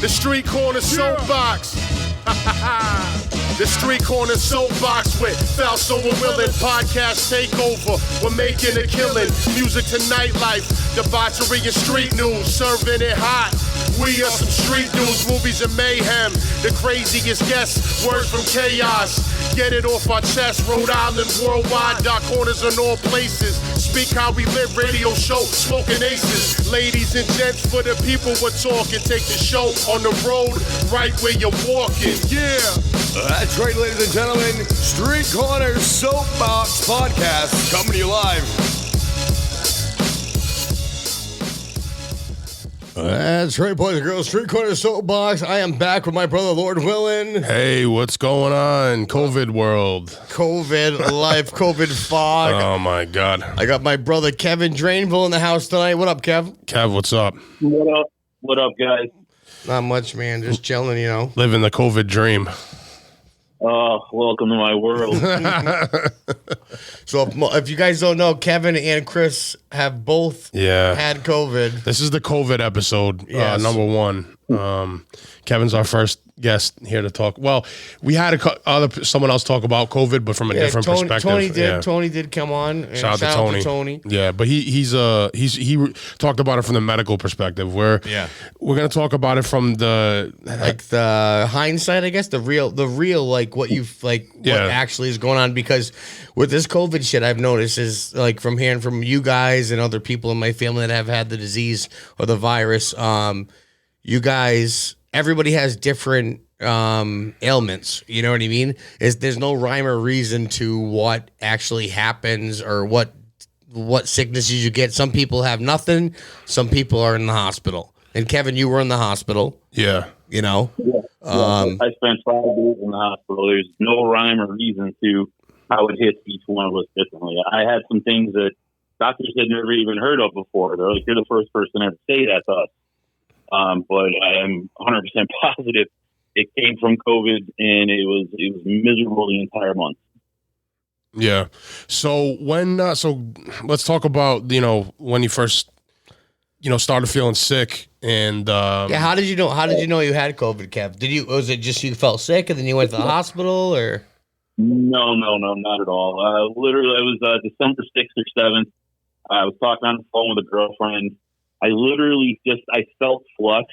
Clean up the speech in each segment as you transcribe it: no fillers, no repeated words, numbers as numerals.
The Street Corner Soapbox. The Street Corner Soapbox with Falso and Willin. Podcast takeover. We're making a killing. Music to nightlife. Debauchery and street news. Serving it hot. We are some street news, movies and mayhem. The craziest guests, words from chaos. Get it off our chest, Rhode Island, worldwide. Dark corners in all places. Speak how we live, radio show, smoking aces. Ladies and gents, for the people we're talking. Take the show on the road, right where you're walking. Yeah. That's right, ladies and gentlemen. Street Corner Soapbox Podcast coming to you live. That's right, boys and girls. Street Corner Soapbox. I am back with my brother, Lord Willin. Hey, what's going on? COVID world. COVID life, COVID fog. Oh, my God. I got my brother, Kevin Drainville, in the house tonight. What up, Kev? Kev, what's up? What up? What up, guys? Not much, man. Just chilling, you know. Living the COVID dream. Welcome to my world. So if you guys don't know, Kevin and Chris have both had COVID. This is the COVID episode, Yes. number one. Kevin's our first guest here to talk. Well, we had someone else talk about COVID, but from a different perspective. Tony did come on. And Shout out to Tony. Yeah, but he talked about it from the medical perspective. We're gonna talk about it from the the hindsight, I guess, the real like what what actually is going on, because with this COVID shit, I've noticed is like from hearing from you guys and other people in my family that have had the disease or the virus. You guys, everybody has different ailments. You know what I mean? There's no rhyme or reason to what actually happens or what sicknesses you get. Some people have nothing. Some people are in the hospital. And Kevin, you were in the hospital. Yeah. You know? Yeah. I spent 5 days in the hospital. There's no rhyme or reason to how it hits each one of us differently. I had some things that doctors had never even heard of before. They're like, you're the first person to ever say that to us. But I am 100% positive it came from COVID, and it was miserable the entire month. Yeah. So let's talk about, when you first, started feeling sick and how did you know you had COVID, Kev? Was it just you felt sick and then you went to the hospital, or? No, not at all. Literally, it was December 6th or 7th. I was talking on the phone with a girlfriend. I literally I felt flush.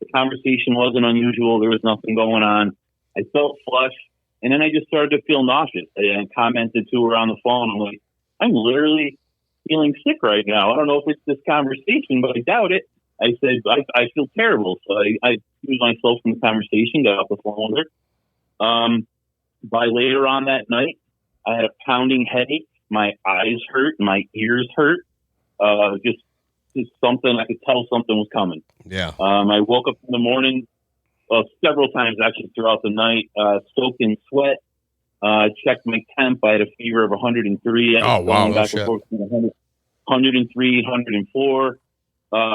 The conversation wasn't unusual. There was nothing going on. I felt flush. And then I just started to feel nauseous. I commented to her on the phone. I'm like, I'm literally feeling sick right now. I don't know if it's this conversation, but I doubt it. I said, I feel terrible. So I excused myself from the conversation, got off the phone with her. By later on that night, I had a pounding headache. My eyes hurt. My ears hurt. Just something, I could tell something was coming. Yeah. I woke up in the morning several times actually throughout the night, soaked in sweat. Checked my temp. I had a fever of 103. Oh, wow. Back and forth from 103, 104.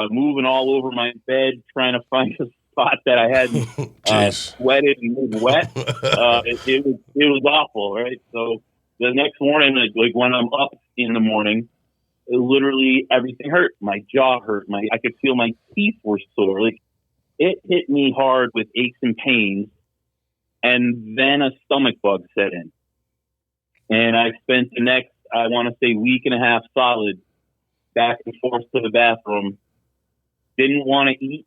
Moving all over my bed, trying to find a spot that I hadn't sweated and moved wet. It was awful, right? So the next morning, like when I'm up in the morning, literally everything hurt. My jaw hurt. I could feel my teeth were sore. Like, it hit me hard with aches and pains, and then a stomach bug set in. And I spent the next, I want to say, week and a half solid back and forth to the bathroom. Didn't want to eat.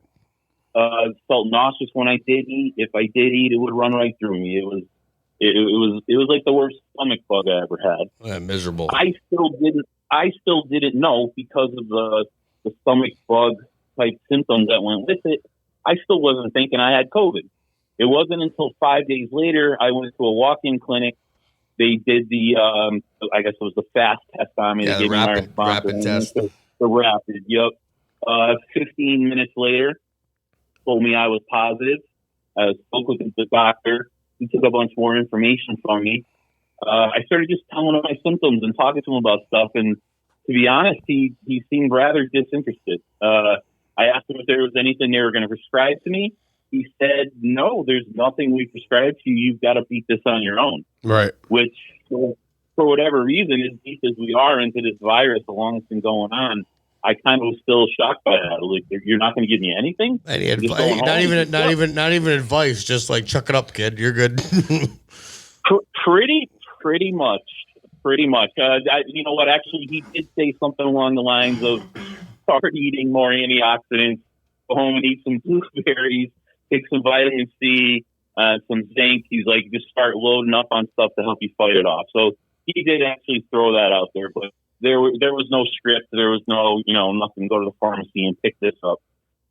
Felt nauseous when I did eat. If I did eat, it would run right through me. It was like the worst stomach bug I ever had. Yeah, miserable. I still didn't know, because of the stomach bug type symptoms that went with it. I still wasn't thinking I had COVID. It wasn't until 5 days later I went to a walk-in clinic. They did the, I guess it was the fast test on me. Yeah, they gave me my rapid test. The rapid, yep. 15 minutes later, told me I was positive. I spoke with the doctor. He took a bunch more information from me. I started just telling him my symptoms and talking to him about stuff. And to be honest, he seemed rather disinterested. I asked him if there was anything they were going to prescribe to me. He said, no, there's nothing we prescribe to you. You've got to beat this on your own. Right. Which, for whatever reason, as deep as we are into this virus, the long it's been going on, I kind of was still shocked by that. Like, you're not going to give me anything? Any advice? Not even advice. Just like, chuck it up, kid. You're good. Pretty much. You know what? Actually, he did say something along the lines of start eating more antioxidants, go home and eat some blueberries, take some vitamin C, some zinc. He's like, just start loading up on stuff to help you fight it off. So he did actually throw that out there, but there was no script. There was no, nothing. Go to the pharmacy and pick this up.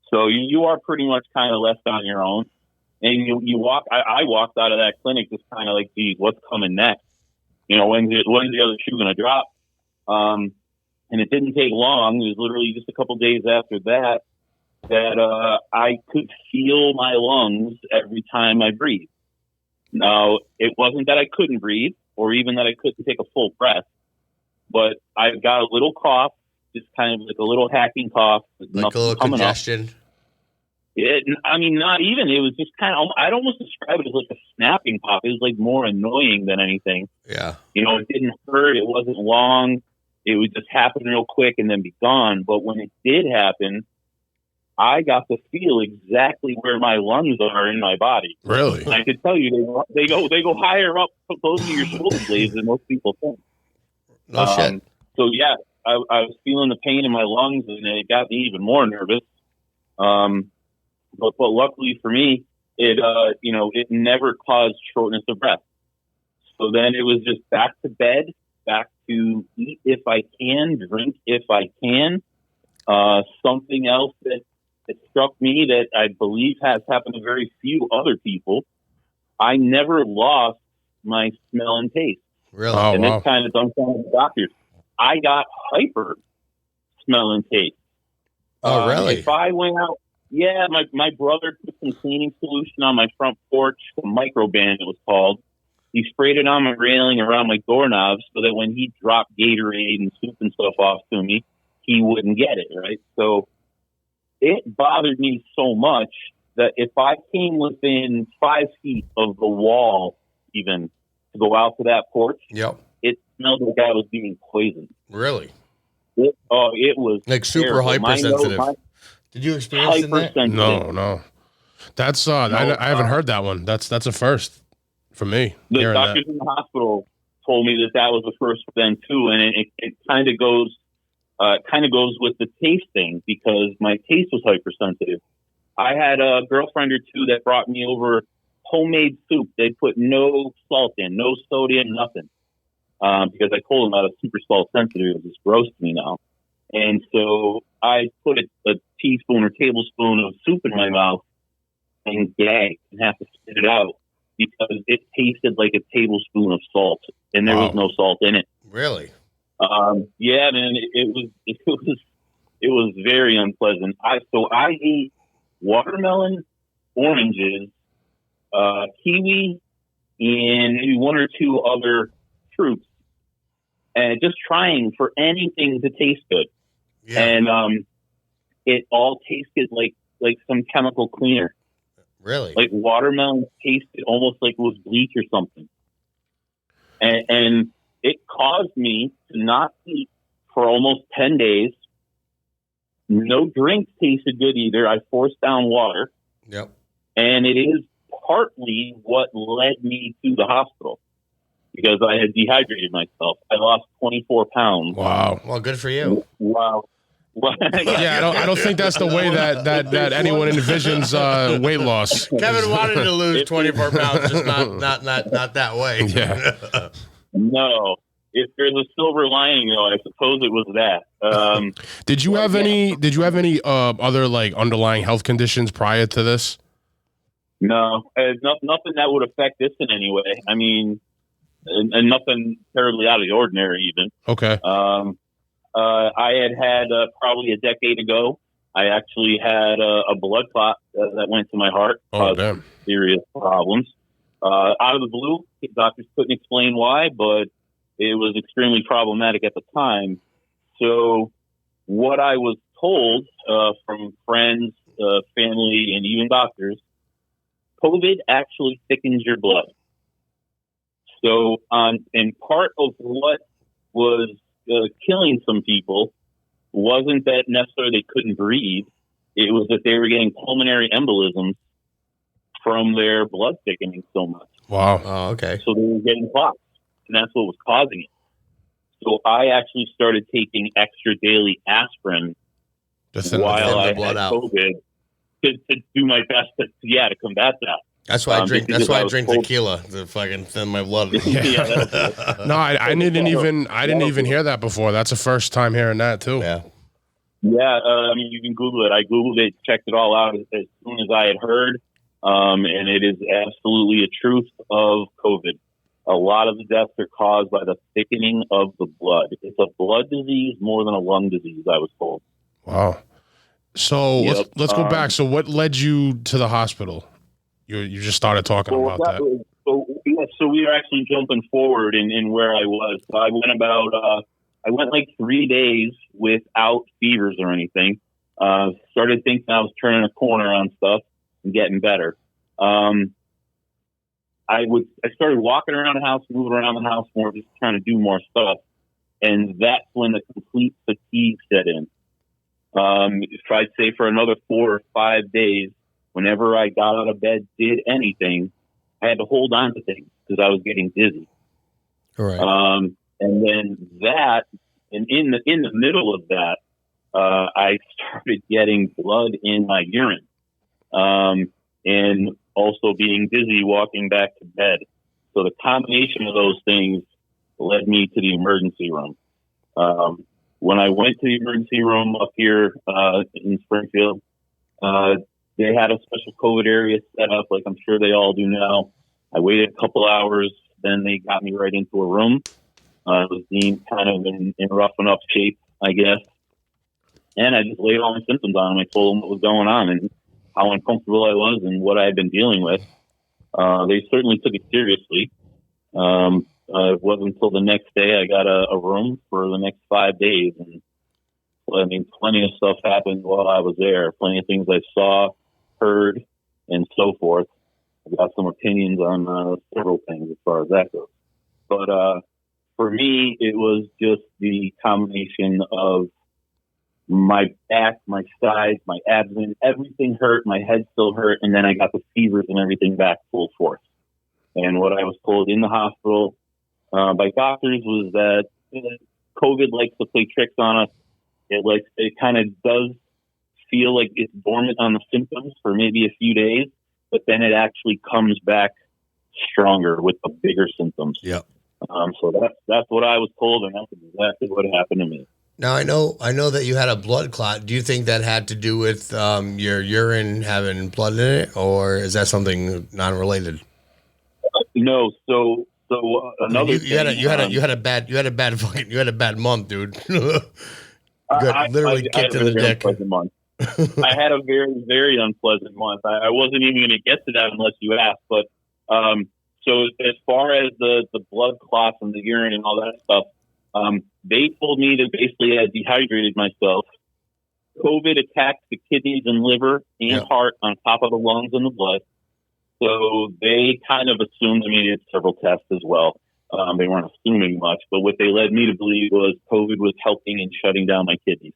So you are pretty much kind of left on your own. And I walked out of that clinic just kind of like, geez, what's coming next? When's the other shoe going to drop? And it didn't take long. It was literally just a couple days after that I could feel my lungs every time I breathed. Now, it wasn't that I couldn't breathe or even that I couldn't take a full breath, but I got a little cough, just kind of like a little hacking cough. Like a little congestion. Not even. It was just kind of, I'd almost describe it as like a snapping cough. It was like more annoying than anything. Yeah. It didn't hurt. It wasn't long. It would just happen real quick and then be gone. But when it did happen, I got to feel exactly where my lungs are in my body. Really? And I could tell you they go higher up close to your shoulder blades than most people think. No shit. So yeah, I was feeling the pain in my lungs, and it got me even more nervous. But luckily for me, it never caused shortness of breath. So then it was just back to bed, back to eat if I can, drink if I can. Something else that struck me that I believe has happened to very few other people. I never lost my smell and taste. Really? And this kind of dumbfounded the doctors. I got hyper smell and taste. Oh, really? If I went out, my brother put some cleaning solution on my front porch, some Microban it was called. He sprayed it on my railing around my doorknobs so that when he dropped Gatorade and soup and stuff off to me, he wouldn't get it, right? So it bothered me so much that if I came within 5 feet of the wall, even to go out to that porch, it smelled like I was being poisoned. Really? It was like super hypersensitive. Did you experience that? No. That's I haven't heard that one. That's a first for me. The doctors in the hospital told me that was the first for them too, and it kind of goes with the taste thing because my taste was hypersensitive. I had a girlfriend or two that brought me over homemade soup. They put no salt in, no sodium, nothing. Because I told them I was super salt sensitive. It was just gross to me now. And so I put a teaspoon or tablespoon of soup in my mouth and gag and have to spit it out because it tasted like a tablespoon of salt and there was no salt in it. Really? Yeah, man, it was very unpleasant. I ate watermelon, oranges, kiwi, and maybe one or two other fruits, and just trying for anything to taste good. Yeah. And it all tasted like some chemical cleaner. Really? Like watermelon tasted almost like it was bleach or something. And it caused me to not eat for almost 10 days. No drinks tasted good either. I forced down water. Yep. And it is partly what led me to the hospital because I had dehydrated myself. I lost 24 pounds. Wow. Well, good for you. Wow. Yeah, I don't think that's the way that anyone envisions weight loss. Kevin wanted to lose 24 pounds, just not that way. Yeah. No. If there's a silver lining, though, I suppose it was that. Did you have any other like underlying health conditions prior to this? No, nothing that would affect this in any way. I mean, and nothing terribly out of the ordinary, even. Okay. I had probably a decade ago. I actually had a blood clot that went to my heart. Oh, damn! Serious problems. Out of the blue, doctors couldn't explain why, but it was extremely problematic at the time. So what I was told from friends, family, and even doctors, COVID actually thickens your blood. So and part of what was killing some people wasn't that necessarily they couldn't breathe. It was that they were getting pulmonary embolisms from their blood thickening so much. Wow. Oh, okay. So they were getting clots, and that's what was causing it. So I actually started taking extra daily aspirin while I had COVID to do my best to combat that. That's why I drink. That's why I drink tequila to fucking thin my blood. No, I didn't even hear that before. That's the first time hearing that too. Yeah. Yeah. I mean, you can Google it. I Googled it, checked it all out as soon as I had heard. And it is absolutely a truth of COVID. A lot of the deaths are caused by the thickening of the blood. It's a blood disease more than a lung disease, I was told. Wow. So let's go back. So what led you to the hospital? You just started talking about that. So we are actually jumping forward in where I was. So I went like 3 days without fevers or anything. Started thinking I was turning a corner on stuff and getting better. I started walking around the house, moving around the house more, just trying to do more stuff. And that's when the complete fatigue set in. If I'd say for another 4 or 5 days, whenever I got out of bed, did anything, I had to hold on to things because I was getting dizzy. All right. And then in the middle of that, I started getting blood in my urine. And also being dizzy walking back to bed. So the combination of those things led me to the emergency room. When I went to the emergency room up here in Springfield, they had a special COVID area set up, like I'm sure they all do now. I waited a couple hours, then they got me right into a room. I was deemed kind of in rough enough shape, I guess. And I just laid all my symptoms on them. I told them what was going on and how uncomfortable I was and what I had been dealing with. They certainly took it seriously. It wasn't until the next day I got a room for the next 5 days. And I mean, plenty of stuff happened while I was there. Plenty of things I saw, heard, and so forth. I've got some opinions on several things as far as that goes. But for me, it was just the combination of my back, my sides, my abdomen, everything hurt. My head still hurt. And then I got the fevers and everything back full force. And what I was told in the hospital by doctors was that COVID likes to play tricks on us. It kind of does feel like it's dormant on the symptoms for maybe a few days, but then it actually comes back stronger with the bigger symptoms. Yep. So that's what I was told, and that's exactly what happened to me. Now, I know that you had a blood clot. Do you think that had to do with your urine having blood in it, or is that something non-related? No. So another you had a bad month, dude. You got literally kicked in the dick. Month. I had a very, very unpleasant month. I wasn't even going to get to that unless you asked. But so as far as the blood clots and the urine and all that stuff, they told me that basically I dehydrated myself. COVID attacked the kidneys and liver and heart on top of the lungs and the blood. So they kind of assumed, I mean, it's several tests as well. They weren't assuming much, but what they led me to believe was COVID was helping in shutting down my kidneys.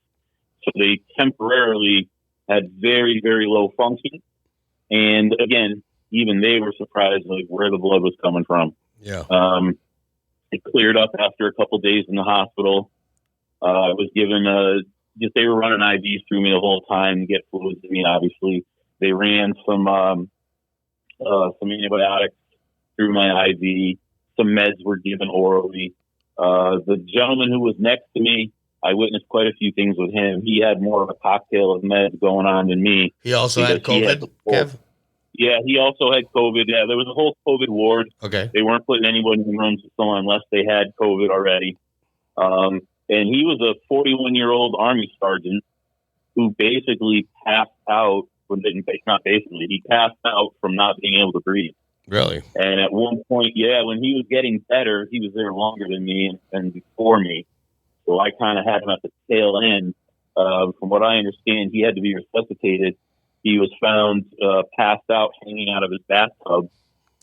So they temporarily had very, very low function. And again, even they were surprised like where the blood was coming from. Yeah. It cleared up after a couple of days in the hospital. I was given they were running IVs through me the whole time to get fluids in me, obviously. They ran some antibiotics through my IV. Some meds were given orally. The gentleman who was next to me, I witnessed quite a few things with him. He had more of a cocktail of meds going on than me. He also had COVID, Kev? Yeah, he also had COVID. Yeah, there was a whole COVID ward. Okay. They weren't putting anyone in rooms with someone unless they had COVID already. And he was a 41-year-old Army sergeant who basically passed out. Not basically, he passed out from not being able to breathe. Really? And at one point, when he was getting better, he was there longer than me and before me. So I kind of had him at the tail end. From what I understand, he had to be resuscitated. He was found passed out, hanging out of his bathtub.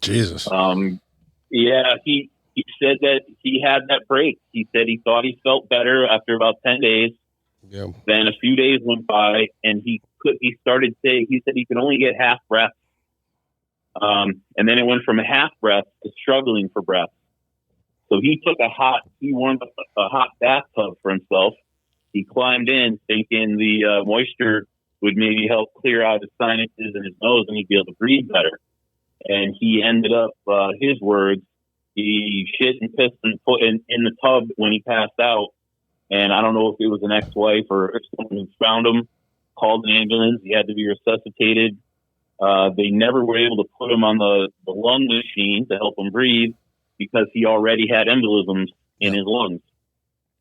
Jesus. He said that he had that break. He said he thought he felt better after about 10 days. Yeah. Then a few days went by, and he said he could only get half breath. And then it went from a half breath to struggling for breath. So he warmed up a hot bathtub for himself. He climbed in thinking the moisture would maybe help clear out his sinuses and his nose and he'd be able to breathe better. And he ended up, his words, he shit and pissed and put in the tub when he passed out. And I don't know if it was an ex-wife or if someone found him, called an ambulance. He had to be resuscitated. They never were able to put him on the lung machine to help him breathe because he already had embolisms in his lungs.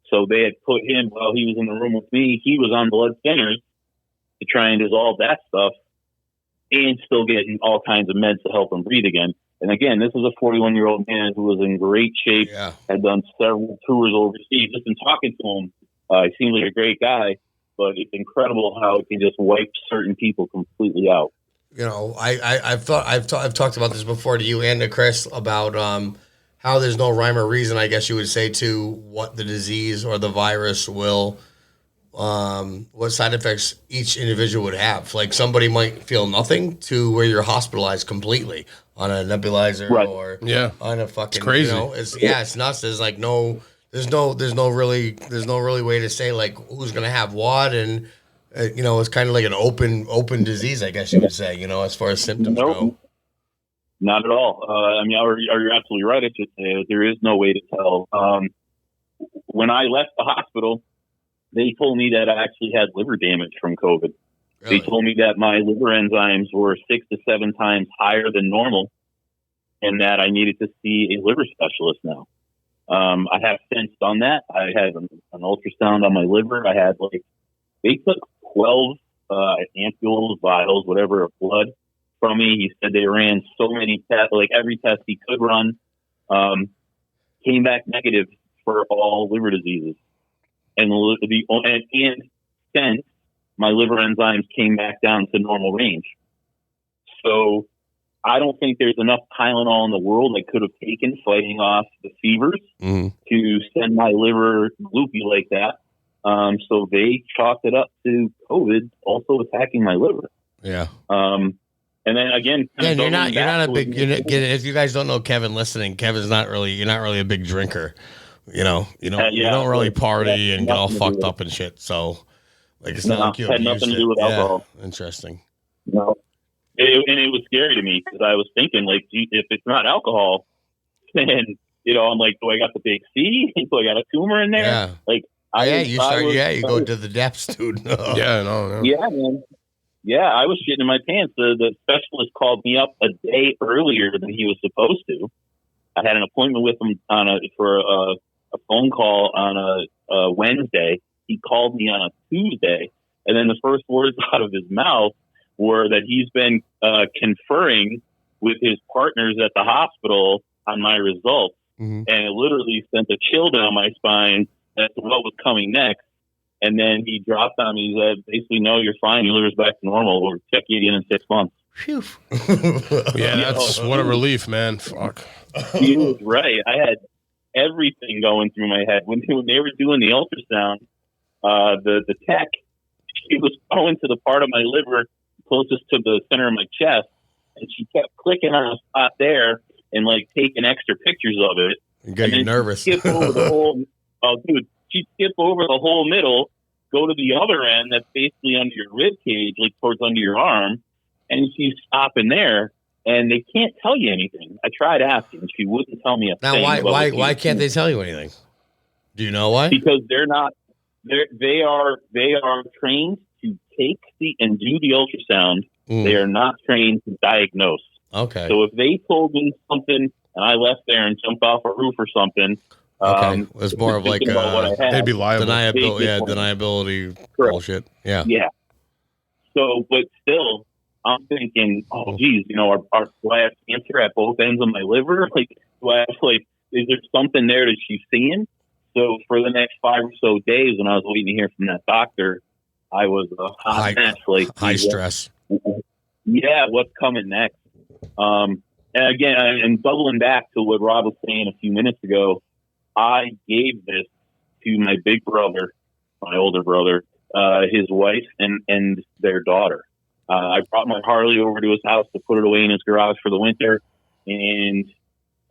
So they had put him, while he was in the room with me, he was on blood thinners to try and dissolve that stuff and still getting all kinds of meds to help him breathe again. And again, this is a 41-year-old man who was in great shape, had done several tours overseas. Just in talking to him, he seems like a great guy, but it's incredible how it can just wipe certain people completely out. You know, I've talked about this before to you and to Chris about how there's no rhyme or reason, I guess you would say, to what the disease or the virus will, what side effects each individual would have. Like somebody might feel nothing to where you're hospitalized completely on a nebulizer or on a fucking, it's crazy. You know, it's nuts. There's like there's no really way to say like who's going to have what. And, you know, it's kind of like an open disease, I guess you would say, you know, as far as symptoms go. Not at all. I mean, you're absolutely right. I should say there is no way to tell. When I left the hospital, they told me that I actually had liver damage from COVID. Really? They told me that my liver enzymes were 6 to 7 times higher than normal, and that I needed to see a liver specialist now. I have since done that. I had an ultrasound on my liver. I had they took 12 ampules, vials, whatever, of blood from me. He said they ran so many tests, like every test he could run, came back negative for all liver diseases. And since my liver enzymes came back down to normal range. So I don't think there's enough Tylenol in the world I could have taken fighting off the fevers to send my liver loopy like that. So they chalked it up to COVID also attacking my liver. Yeah. And then again, you're not a big. If you guys don't know Kevin listening, Kevin's not really. You're not really a big drinker. You know, you don't really party and get all fucked up and shit. So, like, it's not like you had nothing to do with alcohol. Interesting. No, and it was scary to me because I was thinking, like, if it's not alcohol, then I'm like, do I got the big C? Do I got a tumor in there? Yeah. Like, you go to the depths, dude. No. Yeah, no. Yeah, man. Yeah, I was shitting in my pants. The specialist called me up a day earlier than he was supposed to. I had an appointment with him for a phone call on a Wednesday. He called me on a Tuesday, and then the first words out of his mouth were that he's been conferring with his partners at the hospital on my results, and it literally sent a chill down my spine as to what was coming next. And then he dropped on me. He said, basically, no, you're fine. Your liver's back to normal. We'll check you again in 6 months. Phew. That's what a relief, man. Fuck. He was right. I had everything going through my head. When they were doing the ultrasound, the tech, she was going to the part of my liver closest to the center of my chest, and she kept clicking on a spot there and, like, taking extra pictures of it. You got you nervous. She'd skip over the whole, she'd skip over the whole middle, go to the other end that's basically under your rib cage, like towards under your arm, and she's stopping there, and they can't tell you anything. I tried asking. She wouldn't tell me a thing. Now, why can't they tell you anything? Do you know why? Because they are trained to take and do the ultrasound. They are not trained to diagnose. Okay. So if they told me something and I left there and jumped off a roof or something, it was more of like they'd be liable. Deniability bullshit. Yeah. Yeah. So, but still, I'm thinking, geez, do I have cancer at both ends of my liver? Like, is there something there that she's seeing? So for the next 5 or so days, when I was waiting to hear from that doctor, I was a hot mess. Like high stress. Yeah, what's coming next? And again, and doubling back to what Rob was saying a few minutes ago, I gave this to my big brother, my older brother, his wife and their daughter. I brought my Harley over to his house to put it away in his garage for the winter, and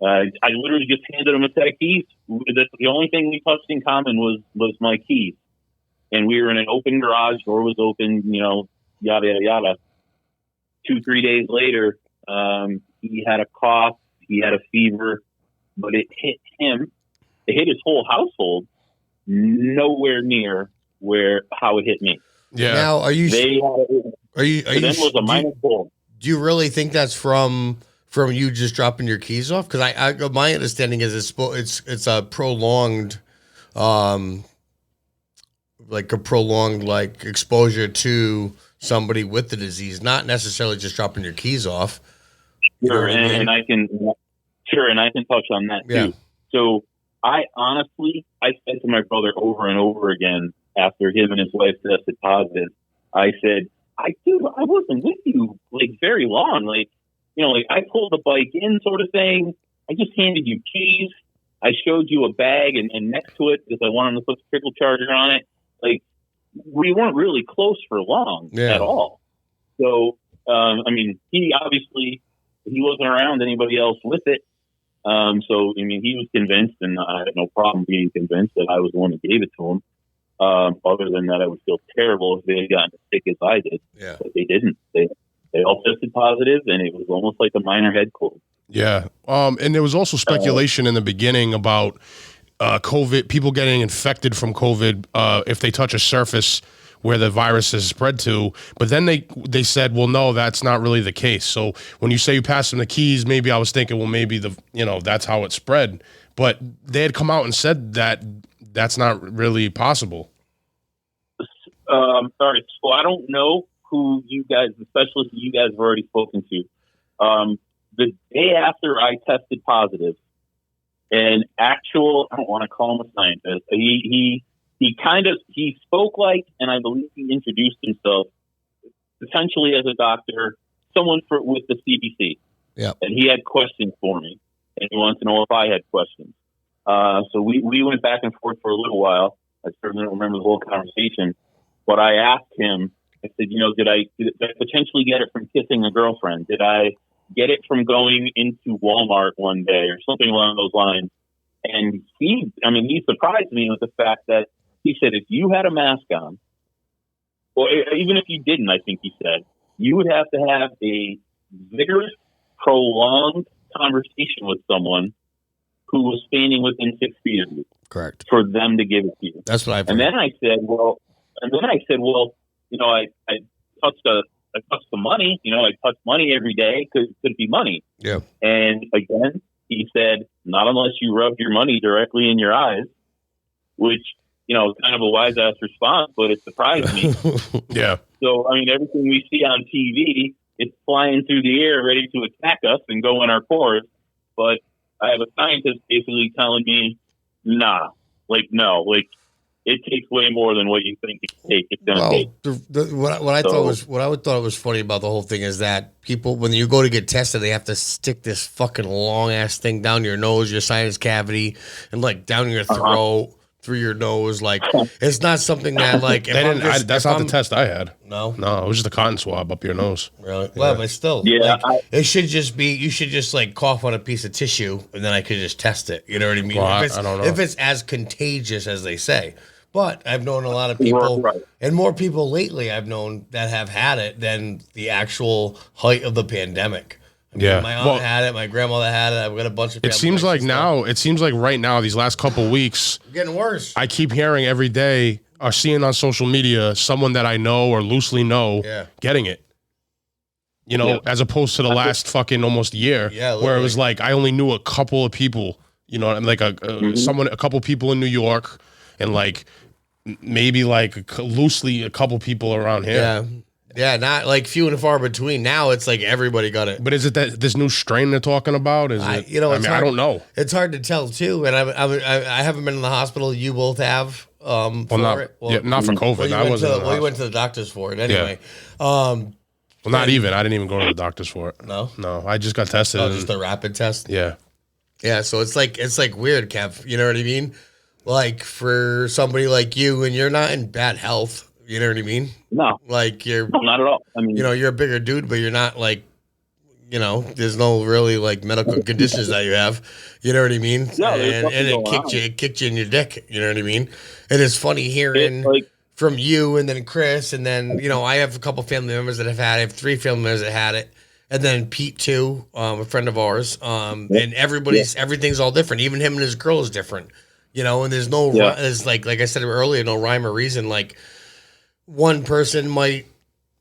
I literally just handed him a set of keys. The only thing we touched in common was my keys, and we were in an open garage. Door was open, yada yada yada. 2-3 days later, he had a cough, he had a fever, but it hit him. It hit his whole household. Nowhere near how it hit me. Yeah. Now, do you really think that's from you just dropping your keys off? Because I my understanding is it's a prolonged, exposure to somebody with the disease, not necessarily just dropping your keys off. Sure, and I can touch on that too. So I said to my brother over and over again after him and his wife tested positive, I said, I wasn't with you very long. I pulled the bike in sort of thing. I just handed you keys. I showed you a bag and next to it because I wanted to put the trickle charger on it. We weren't really close for long at all. So, he wasn't around anybody else with it. He was convinced, and I had no problem being convinced that I was the one who gave it to him. Other than that, I would feel terrible if they had gotten as sick as I did. Yeah. But they didn't. They all tested positive, and it was almost like a minor head cold. Yeah. And there was also speculation in the beginning about COVID, people getting infected from COVID if they touch a surface where the virus is spread to. But then they said, well, no, that's not really the case. So when you say you passed them the keys, maybe I was thinking, well, maybe that's how it spread. But they had come out and said that that's not really possible. All right. So I don't know who you guys, the specialist you guys have already spoken to. The day after I tested positive, I don't want to call him a scientist. He spoke and I believe he introduced himself potentially as a doctor, someone with the CDC. Yeah. And he had questions for me, and he wanted to know if I had questions. So we went back and forth for a little while. I certainly don't remember the whole conversation, but I asked him, I said, did I potentially get it from kissing a girlfriend? Did I get it from going into Walmart one day or something along those lines? And he surprised me with the fact that he said, if you had a mask on, or even if you didn't, I think he said, you would have to have a vigorous, prolonged conversation with someone who was standing within 6 feet of you. Correct. For them to give it to you. That's what I've heard. And then I said, well, I touched the money. I touch money every day. Could it be money? Yeah. And again, he said, not unless you rub your money directly in your eyes, which, kind of a wise ass response, but it surprised me. Yeah. So, everything we see on TV, it's flying through the air ready to attack us and go in our pores. But I have a scientist basically telling me, no, it takes way more than what you think it's going to take. What I thought was funny about the whole thing is that people, when you go to get tested, they have to stick this fucking long ass thing down your nose, your sinus cavity, and down your throat, through your nose. It's not something that that's not the test I had. No, it was just a cotton swab up your nose. Really? Yeah. Well, but still, it should just be. You should just cough on a piece of tissue, and then I could just test it. You know what I mean? Well, I don't know if it's as contagious as they say. But I've known a lot of people, and more people lately I've known that have had it than the actual height of the pandemic. My aunt had it, my grandmother had it. I've got a bunch of. It seems like right now, these last couple weeks, getting worse. I keep hearing every day or seeing on social media someone that I know or loosely know getting it. As opposed to the last fucking almost year, where it was I only knew a couple of people. A couple people in New York, and maybe loosely a couple people around here. Yeah, not few and far between. Now it's everybody got it. But is it that this new strain they're talking about? I don't know. It's hard to tell too. And I haven't been in the hospital. You both have. Not for COVID. You went to the doctors for it anyway. Yeah. Not even. I didn't even go to the doctors for it. No. I just got tested. Oh, just the rapid test. Yeah. Yeah. So it's weird, Kev. You know what I mean? For somebody like you, and you're not in bad health. You know what I mean? No. Like No, not at all. I mean, you're a bigger dude, but you're not like, there's no really like medical conditions that you have. You know what I mean? Yeah, and it kicked you in your dick. You know what I mean? And it's funny hearing from you and then Chris and then, I have a couple family members that have had it. I have 3 family members that had it. And then Pete too, a friend of ours. And everything's all different. Even him and his girl is different. And there's no, there's like I said earlier, no rhyme or reason. Like one person might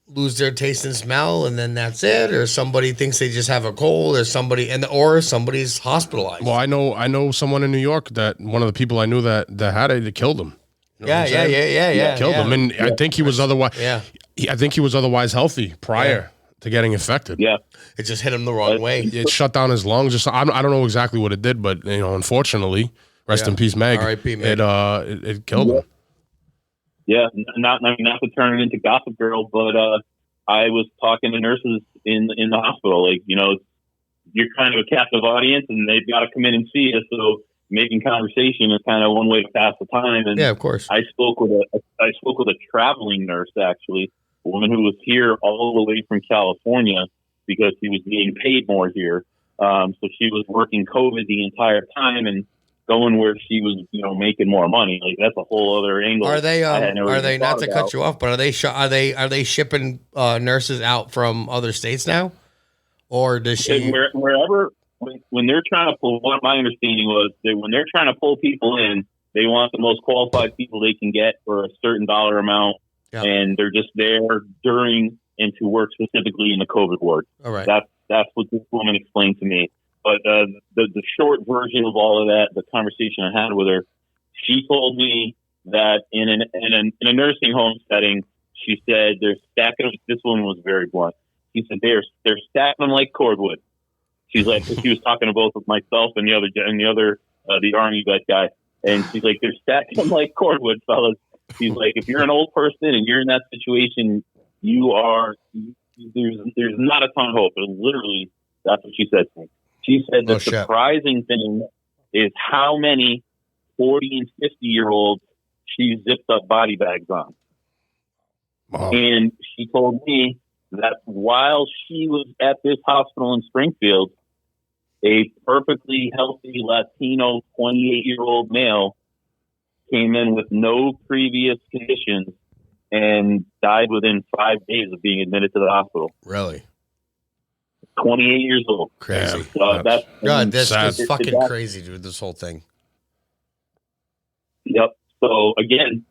lose their taste and smell, and then that's it. Or somebody thinks they just have a cold, or somebody's hospitalized. Well, I know someone in New York that one of the people I knew that had it, that killed him. Yeah. Killed him, and I think he was otherwise. Yeah, I think he was otherwise healthy prior to getting infected. Yeah, it just hit him the wrong way. It shut down his lungs. I don't know exactly what it did, but unfortunately, rest in peace, Meg. R.I.P. Meg. It killed him. Yeah, not to turn it into Gossip Girl, but I was talking to nurses in the hospital. Like, you're kind of a captive audience, and they've got to come in and see you. So making conversation is kind of one way to pass the time. And yeah, of course. I spoke with a traveling nurse, actually, a woman who was here all the way from California because she was being paid more here. So she was working COVID the entire time and going where she was, making more money. Like, that's a whole other angle. Are they not to cut you off, but are they shipping nurses out from other states now, or does she wherever when they're trying to pull? What my understanding was that when they're trying to pull people in, they want the most qualified people they can get for a certain dollar amount, and they're just there during and to work specifically in the COVID ward. All right, that's what this woman explained to me. But the short version of all of that, the conversation I had with her, she told me that in a nursing home setting, she said they're stacking them. This woman was very blunt. She said they're stacking them like cordwood. She's like, she was talking to both of myself and the Army vet guy, and she's like, they're stacking them like cordwood, fellas. She's like, if you're an old person and you're in that situation, there's not a ton of hope. But literally, that's what she said to me. She said the surprising thing is how many 40 and 50-year-olds she zipped up body bags on. Wow. And she told me that while she was at this hospital in Springfield, a perfectly healthy Latino 28-year-old male came in with no previous conditions and died within 5 days of being admitted to the hospital. Really? 28 years old. Crazy. That's fucking crazy, dude, this whole thing. Yep. So, again,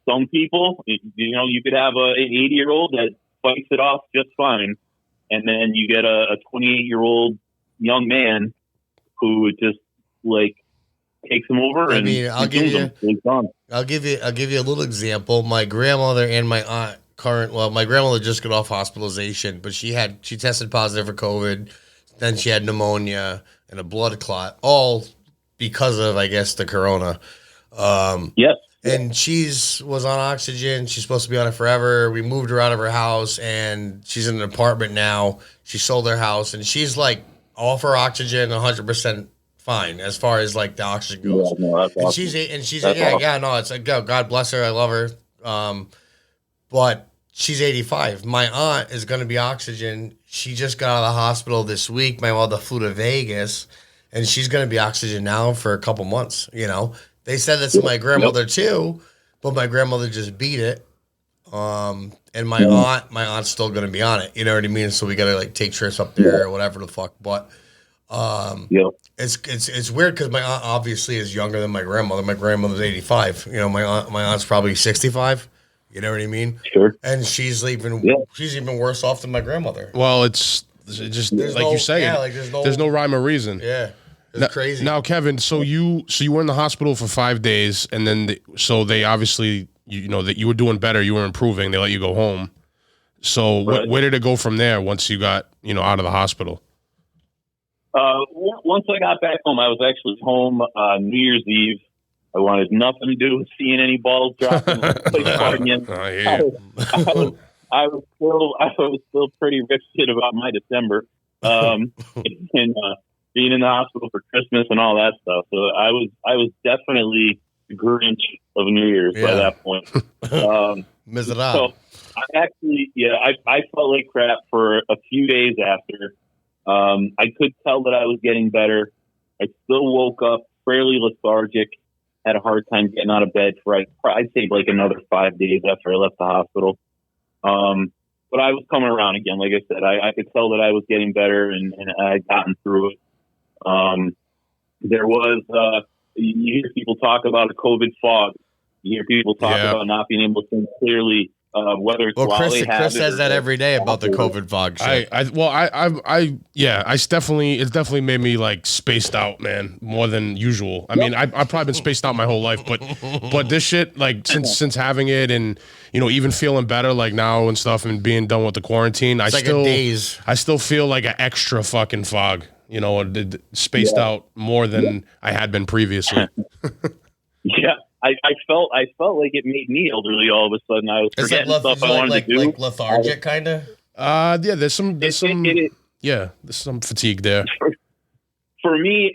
some people, you could have an 80-year-old that fights it off just fine, and then you get a 28-year-old young man who just, takes him over. I'll give you a little example. My grandmother and my aunt my grandmother just got off hospitalization, but she tested positive for COVID. Then she had pneumonia and a blood clot, all because of, I guess, the corona. Yes. And was on oxygen. She's supposed to be on it forever. We moved her out of her house, and she's in an apartment now. She sold her house, and she's off her oxygen, 100% fine as far as the oxygen goes. Yeah, no, that's and awesome. It's God bless her. I love her. But she's 85. My aunt is going to be oxygen. She just got out of the hospital this week. My mother flew to Vegas, and she's going to be oxygen now for a couple months. They said that to my grandmother too, but my grandmother just beat it. And my aunt's still going to be on it. You know what I mean? So we got to take trips up there or whatever the fuck. But it's weird because my aunt obviously is younger than my grandmother. My grandmother's 85. My aunt's probably 65. You know what I mean? Sure. And she's even worse off than my grandmother. Well, it's just you say. Yeah, there's no rhyme or reason. Yeah. It's crazy. Now, Kevin, so you were in the hospital for 5 days, and then they obviously that you were doing better, you were improving. They let you go home. So where did it go from there once you got out of the hospital? Once I got back home, I was actually home New Year's Eve. I wanted nothing to do with seeing any balls dropping. I was still pretty riveted about my December, and being in the hospital for Christmas and all that stuff. So I was definitely Grinch of New Year's by that point. Miserable. So I felt like crap for a few days after. I could tell that I was getting better. I still woke up fairly lethargic, had a hard time getting out of bed for I'd say like another 5 days after I left the hospital. But I was coming around again. Like I said, I could tell that I was getting better and I had gotten through it. There was, you hear people talk about a COVID fog. You hear people talk about not being able to think clearly, whether it's Chris says that every day about the COVID fog shit. It's definitely made me like spaced out, man, more than usual. I mean, I've probably been spaced out my whole life, but this shit, like since having it and, you know, even feeling better like now and stuff and being done with the quarantine, I still feel like an extra fucking fog, you know, spaced out more than I had been previously. Yeah. I felt like it made me elderly all of a sudden. I was forgetting stuff I wanted to do. Like lethargic, kind of. There's some fatigue there. For me,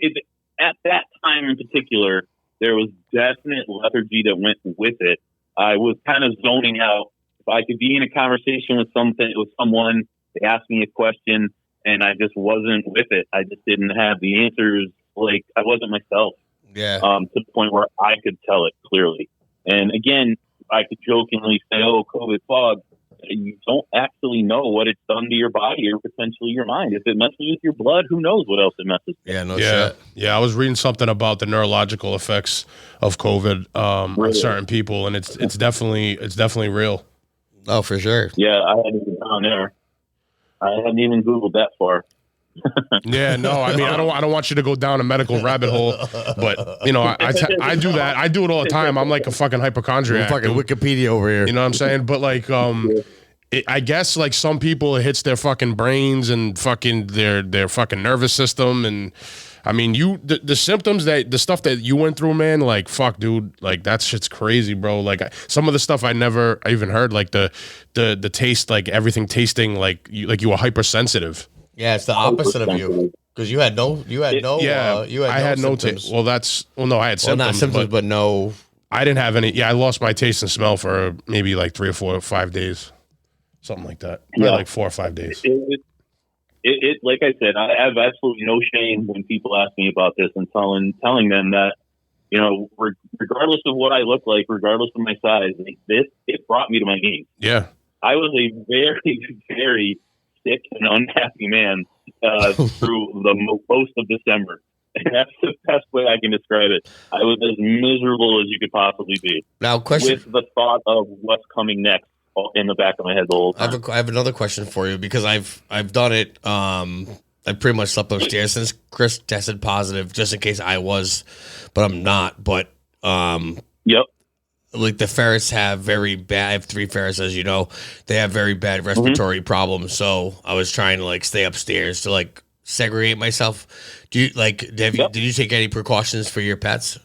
at that time in particular, there was definite lethargy that went with it. I was kind of zoning out. If I could be in a conversation with someone, they asked me a question, and I just wasn't with it. I just didn't have the answers. Like I wasn't myself. Yeah. To the point where I could tell it clearly. And again, I could jokingly say, "Oh, COVID fog." You don't actually know what it's done to your body or potentially your mind. If it messes with your blood, who knows what else it messes with? Yeah, shit. Yeah, I was reading something about the neurological effects of COVID on certain people, and it's definitely real. Oh, for sure. Yeah, I hadn't even gone there. I hadn't even Googled that far. Yeah, no, I mean, I don't want you to go down a medical rabbit hole, but you know, I do that. I do it all the time. I'm like a fucking hypochondriac. Fucking Wikipedia over here. You know what I'm saying? But like, I guess like some people it hits their fucking brains and fucking their fucking nervous system, and I mean, the symptoms the stuff that you went through, man, like fuck, dude, like that shit's crazy, bro. Like some of the stuff I even heard, like the taste, like everything tasting like you were hypersensitive. Yeah, it's the opposite of you because you had no symptoms. I had symptoms. Well, not symptoms, but no. I didn't have any. Yeah, I lost my taste and smell for maybe like 3 or 4 or 5 days, something like that. Yeah, like 4 or 5 days. It like I said, I have absolutely no shame when people ask me about this and telling them that, you know, regardless of what I look like, regardless of my size, it brought me to my knees. Yeah, I was a very, very sick and unhappy man through most of December. And that's the best way I can describe it. I was as miserable as you could possibly be. Now, with the thought of what's coming next in the back of my head the whole time. I have another question for you because I've done it. I pretty much slept upstairs since Chris tested positive, just in case I was, but I'm not. But yep. Like the ferrets have very bad. I have 3 ferrets, as you know. They have very bad respiratory problems. So I was trying to like stay upstairs to like segregate myself. Do you like? Did you take any precautions for your pets?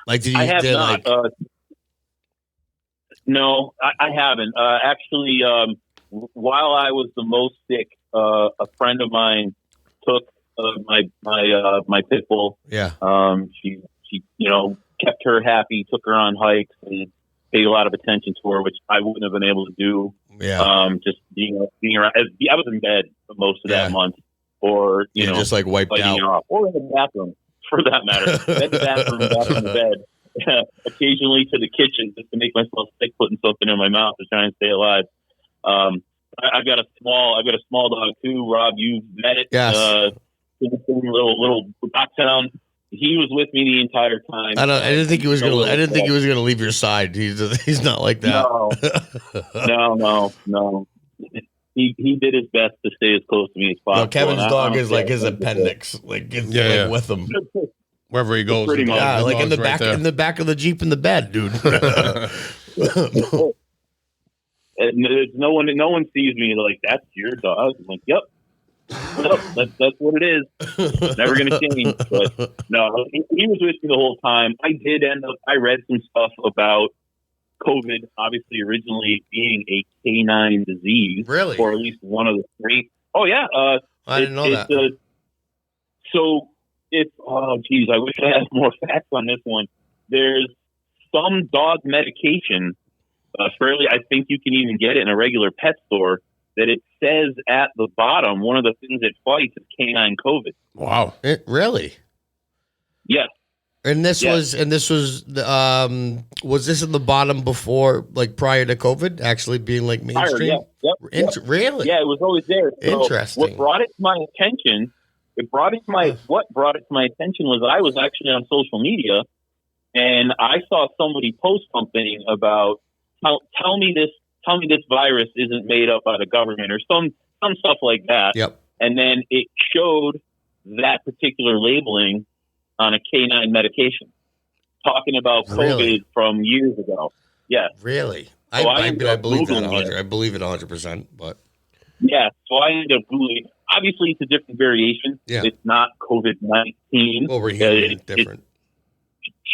Like, did you? I have not. No, I haven't. Actually, while I was the most sick, a friend of mine took my pit bull. Yeah. She kept her happy, took her on hikes, and paid a lot of attention to her, which I wouldn't have been able to do. Yeah. Just being around. I was in bed for most of that month, or just like wiped out, off, or in the bathroom for that matter. Bed to bathroom, bathroom to bed. Occasionally to the kitchen just to make myself sick, putting something in my mouth to try and stay alive. I've got a small dog too. Rob, you've met it. Yes. Little dachshund. He was with me the entire time. I didn't think he was gonna leave your side. He's not like that. No. He did his best to stay as close to me as possible. No, Kevin's dog is like his appendix, like with him. Wherever he goes, pretty much. Yeah, like in the back of the Jeep in the bed, dude. And no one sees me like, that's your dog. I'm like, yep, that's what it is. Never gonna change. But no, he was with me the whole time. I read some stuff about COVID, obviously originally being a canine disease, really, or at least one of the 3. Oh yeah, I didn't know that. I wish I had more facts on this one. there's some dog medication, fairly, I think you can even get it in a regular pet store, that it says at the bottom, one of the things it fights is canine COVID. Wow. Really? Yes. And this was this in the bottom before, like prior to COVID actually being like mainstream? Yep. Really? Yeah, it was always there. So interesting. What brought it to my attention was I was actually on social media and I saw somebody post something about tell me this virus isn't made up by the government or some stuff like that. Yep. And then it showed that particular labeling on a canine medication, talking about COVID from years ago. Yes. Really? So I believe that. Googling I believe it 100%. But yeah, so I ended up Googling. Obviously, it's a different variation. Yeah. It's not COVID-19. Well, we're hearing it different.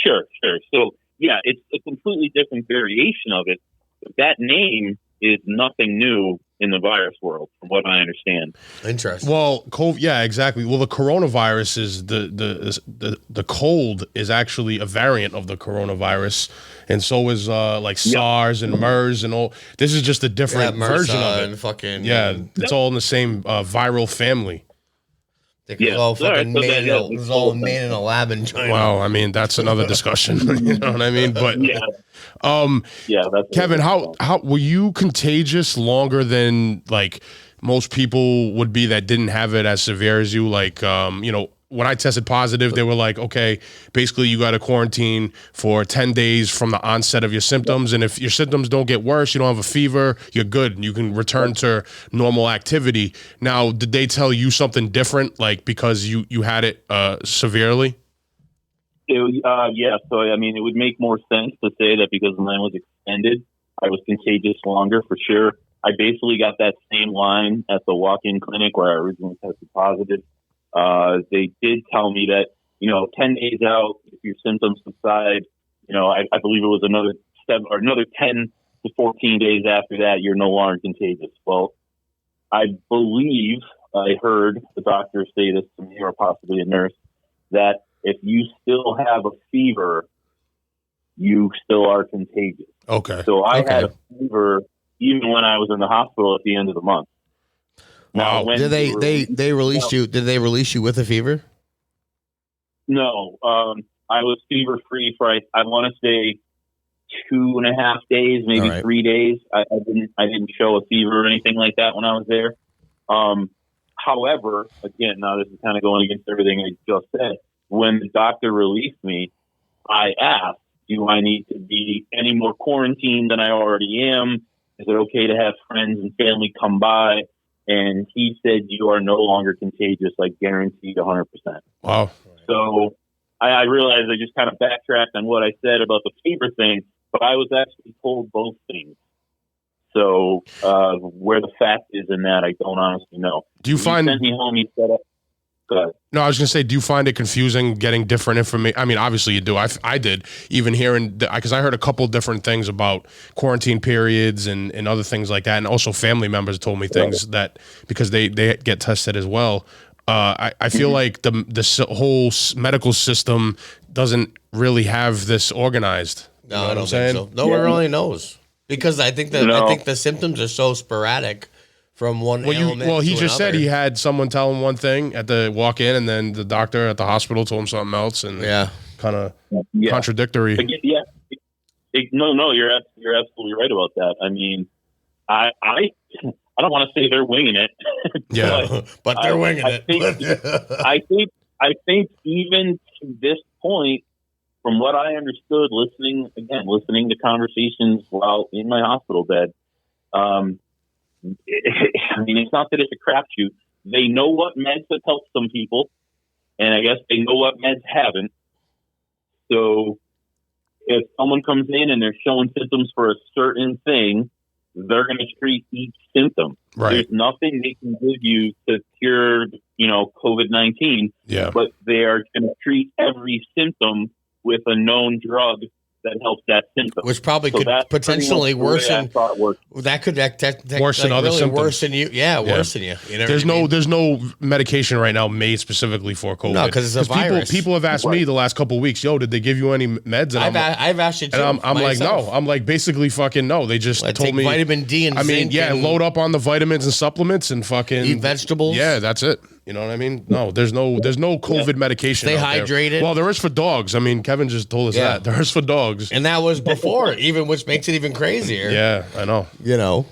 Sure. So yeah, it's a completely different variation of it. But that name is nothing new in the virus world, from what I understand. Interesting. Well, yeah, exactly. Well, the coronavirus is the cold is actually a variant of the coronavirus, and so is like SARS and MERS and all. This is just a different version of it. And it's all in the same viral family. All fucking man in a lab in China. Well, I mean, that's another discussion. You know what I mean? But that's Kevin, how were you contagious longer than like most people would be that didn't have it as severe as you? Like, when I tested positive, they were like, okay, basically you got to quarantine for 10 days from the onset of your symptoms. And if your symptoms don't get worse, you don't have a fever, you're good. You can return to normal activity. Now, did they tell you something different, like because you had it severely? Yeah. So, I mean, it would make more sense to say that because mine was extended, I was contagious longer for sure. I basically got that same line at the walk-in clinic where I originally tested positive. They did tell me that, 10 days out, if your symptoms subside, I believe it was another 10 to 14 days after that, you're no longer contagious. Well, I believe I heard the doctor say this to me, or possibly a nurse, that if you still have a fever, you still are contagious. Okay. So I had a fever even when I was in the hospital at the end of the month. Wow. Now, Did they release you? Did they release you with a fever? No, I was fever free for I want to say 2.5 days, maybe 3 days. I didn't show a fever or anything like that when I was there. However, again, now this is kind of going against everything I just said. When the doctor released me, I asked, "Do I need to be any more quarantined than I already am? Is it okay to have friends and family come by?" And he said, "You are no longer contagious, like guaranteed 100%. Wow. So I realized I just kind of backtracked on what I said about the fever thing, but I was actually told both things. So where the fact is in that, I don't honestly know. Do you find... He sent me home, he said... Go ahead. No, I was going to say, do you find it confusing getting different information? I mean, obviously you do. I did, even hearing, because I heard a couple different things about quarantine periods and other things like that. And also family members told me things that, because they get tested as well. I feel like the whole medical system doesn't really have this organized. No, I don't think so. No one really knows, because I think the symptoms are so sporadic. From one ailment he to just another. said he had someone tell him one thing at the walk-in, and then the doctor at the hospital told him something else, and kind of contradictory. No, you're absolutely right about that. I mean, I don't want to say they're winging it. but they're winging it. I think even to this point, from what I understood, listening to conversations while in my hospital bed, I mean, it's not that it's a crapshoot. They know what meds have helped some people, and I guess they know what meds haven't. So if someone comes in and they're showing symptoms for a certain thing, they're going to treat each symptom. Right. There's nothing they can give you to cure, COVID-19, but they are going to treat every symptom with a known drug that helps that symptom. Which probably could potentially worsen. That could worsen other really symptoms. Worsen you. Yeah, worsen you. You know there's no medication right now made specifically for COVID. No, because it's a virus. People have asked me the last couple of weeks, yo, did they give you any meds? And I've asked you too. And I'm like, no. I'm like, basically fucking no. They just told me vitamin D and zinc. Load up on the vitamins and supplements and fucking eat vegetables. Yeah, that's it. You know what I mean? No, there's no COVID medication. Stay hydrated. Well, there is for dogs. I mean, Kevin just told us that. There is for dogs. And that was before, which makes it even crazier. Yeah, I know. You know.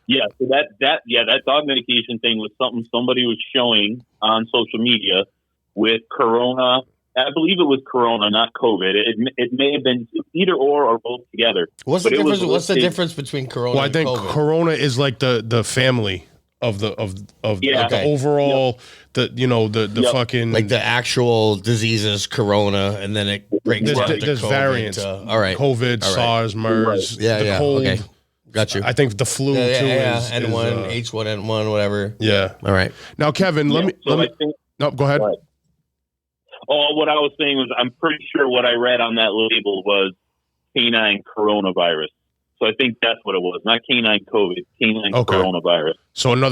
Yeah, so that dog medication thing was something somebody was showing on social media with Corona. I believe it was Corona, not COVID. It may have been either or both together. What's the difference? What's the difference between Corona? Well, I think COVID? Corona is like the family of the overall the fucking like the actual diseases Corona, and then it breaks down to there's COVID variants. All right, COVID, SARS, MERS, the cold. Okay. Got you. I think the flu too is N1, H1N1, whatever. Yeah. All right. Now, Kevin, let me. No, go ahead. Oh, what I was saying was, I'm pretty sure what I read on that label was canine coronavirus. So I think that's what it was, not canine COVID, canine coronavirus. So that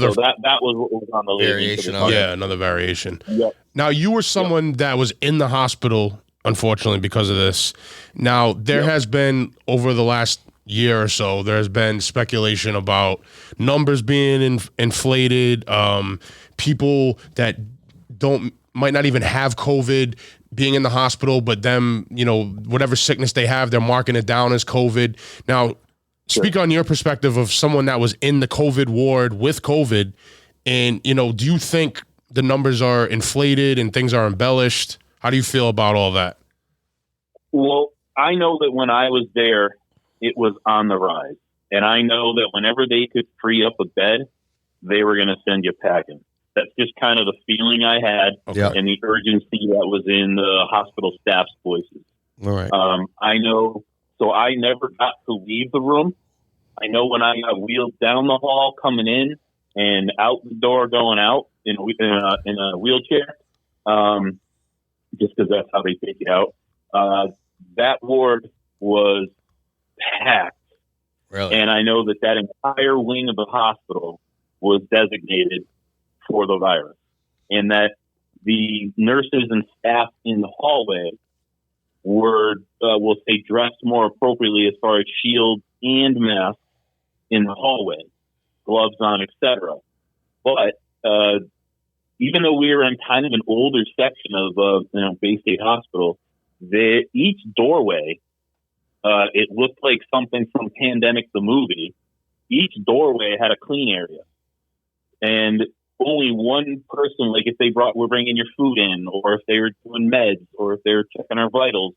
was what was on the label. Variation. Another variation. Yep. Now, you were someone that was in the hospital, unfortunately, because of this. Now, there has been, over the last year or so, there's been speculation about numbers being inflated, people that might not even have COVID being in the hospital, but them, whatever sickness they have, they're marking it down as COVID. Now, speak on your perspective of someone that was in the COVID ward with COVID, and, do you think the numbers are inflated and things are embellished? How do you feel about all that? Well, I know that when I was there, it was on the rise. And I know that whenever they could free up a bed, they were going to send you packing. That's just kind of the feeling I had and the urgency that was in the hospital staff's voices. All right. I know, so I never got to leave the room. I know when I got wheeled down the hall coming in and out the door going out in a wheelchair, just because that's how they take you out. That ward was packed. Really? And I know that entire wing of the hospital was designated for the virus, and that the nurses and staff in the hallway were, we'll say, dressed more appropriately as far as shields and masks in the hallway, gloves on, etc. But even though we were in kind of an older section of Bay State Hospital, each doorway, it looked like something from Pandemic the movie. Each doorway had a clean area, and only one person, like if they were bringing your food in, or if they were doing meds, or if they were checking our vitals,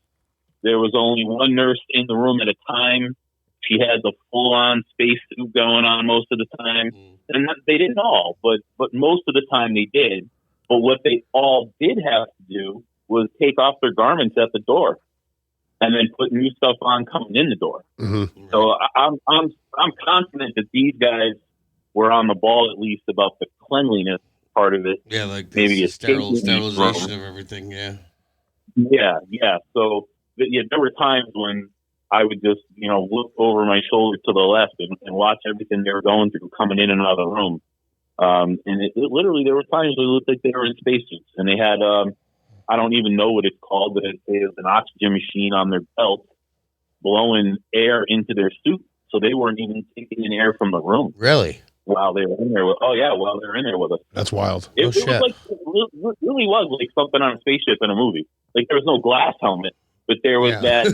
there was only one nurse in the room at a time. She had the full-on spacesuit going on most of the time, and they didn't all, but most of the time they did. But what they all did have to do was take off their garments at the door, and then put new stuff on coming in the door. Mm-hmm. So I'm confident that these guys were on the ball at least about the cleanliness part of it. Yeah, like maybe a sterilization of everything. Yeah. So there were times when I would just look over my shoulder to the left and watch everything they were going through coming in and out of the room. And it literally, there were times it looked like they were in spacesuits, and they had I don't even know what it's called, but it was an oxygen machine on their belt blowing air into their suit, so they weren't even taking in air from the room. Really? While they were in there while they were in there with us. That's wild. It was like, it really was like something on a spaceship in a movie. Like, there was no glass helmet, but there was that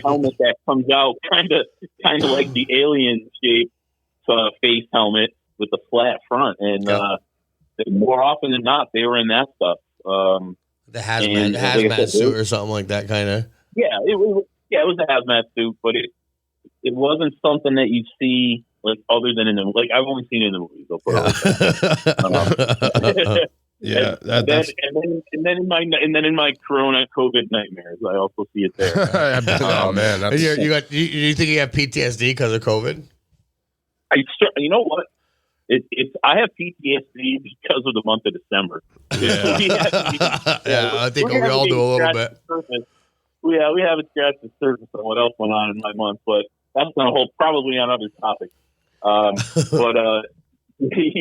helmet that comes out kind of like the alien shaped face helmet with the flat front. And more often than not, they were in that stuff. The hazmat suit or something like that, kind of. Yeah, it was a hazmat suit, but it wasn't something that you see like other than I've only seen it in the movies. And then in my Corona COVID nightmares, I also see it there. Oh man, you think you have PTSD because of COVID? You know what? I have PTSD because of the month of December. Yeah, I think we all do a little bit. we haven't scratched the surface on what else went on in my month, but that's going to hold probably on other topics.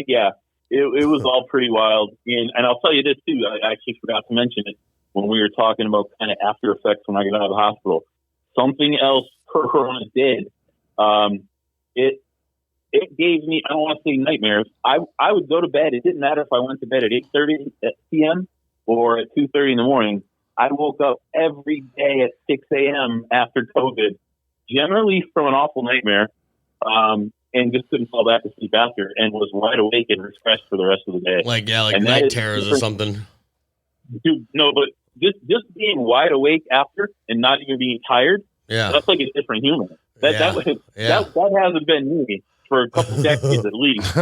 Yeah, it was all pretty wild. And I'll tell you this too. I actually forgot to mention it when we were talking about kind of after effects when I got out of the hospital. Something else Corona did. It gave me, I don't want to say nightmares. I would go to bed. It didn't matter if I went to bed at 8:30 p.m. or at 2:30 in the morning. I woke up every day at 6 a.m. after COVID, generally from an awful nightmare, and just couldn't fall back to sleep after, and was wide awake and refreshed for the rest of the day. Like night terrors or something. Dude, no, but just being wide awake after and not even being tired, that's like a different human. That hasn't been me for a couple decades at least.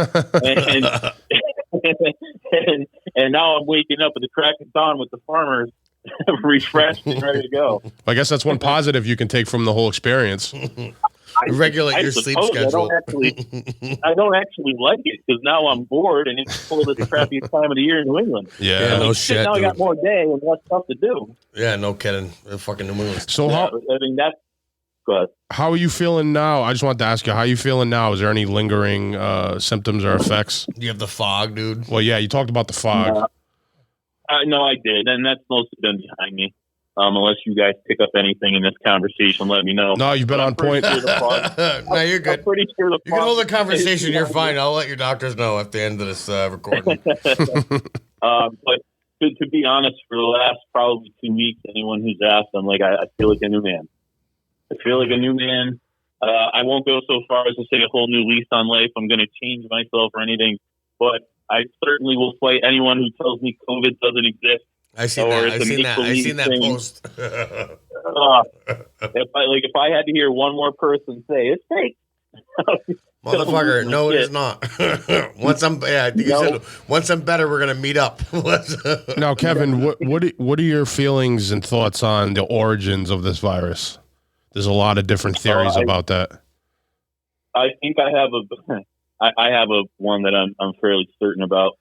And now I'm waking up at the crack of dawn with the farmers refreshed and ready to go. I guess that's one positive you can take from the whole experience. Regulate your sleep schedule. I don't actually like it because now I'm bored and it's cold at the crappiest time of the year in New England. Yeah, no shit. Now I got more day and less stuff to do. Yeah, no kidding. Fucking New England. So go ahead. How are you feeling now? I just wanted to ask you, how are you feeling now? Is there any lingering symptoms or effects? You have the fog, dude. Well, yeah, you talked about the fog. No, I did, and that's mostly been behind me. Unless you guys pick up anything in this conversation, let me know. No, you've been on point. No, you're good. I'm pretty sure you can hold the conversation. You're fine. I'll let your doctors know at the end of this recording. But to be honest, for the last probably 2 weeks, anyone who's asked, I'm like, I feel like a new man. I feel like a new man. I won't go so far as to say a whole new lease on life. I'm going to change myself or anything, but I certainly will fight anyone who tells me COVID doesn't exist. I've seen that post. If I had to hear one more person say it's fake, motherfucker, no, it is not. Once I'm better, we're gonna meet up. Now, Kevin, what are your feelings and thoughts on the origins of this virus? There's a lot of different theories about that. I think I have a one that I'm fairly certain about.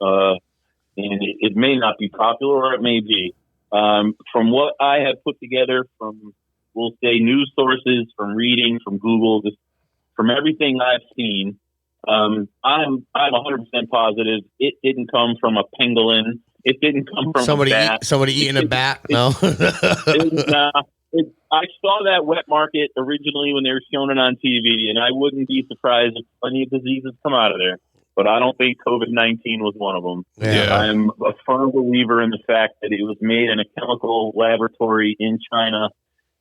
And it may not be popular, or it may be. From what I have put together from, we'll say, news sources, from reading, from Google, just from everything I've seen, I'm 100% positive it didn't come from a pangolin. It didn't come from somebody a bat. Somebody eating a bat? No. I saw that wet market originally when they were showing it on TV, and I wouldn't be surprised if plenty of diseases come out of there. But I don't think COVID-19 was one of them. Yeah. I'm a firm believer in the fact that it was made in a chemical laboratory in China,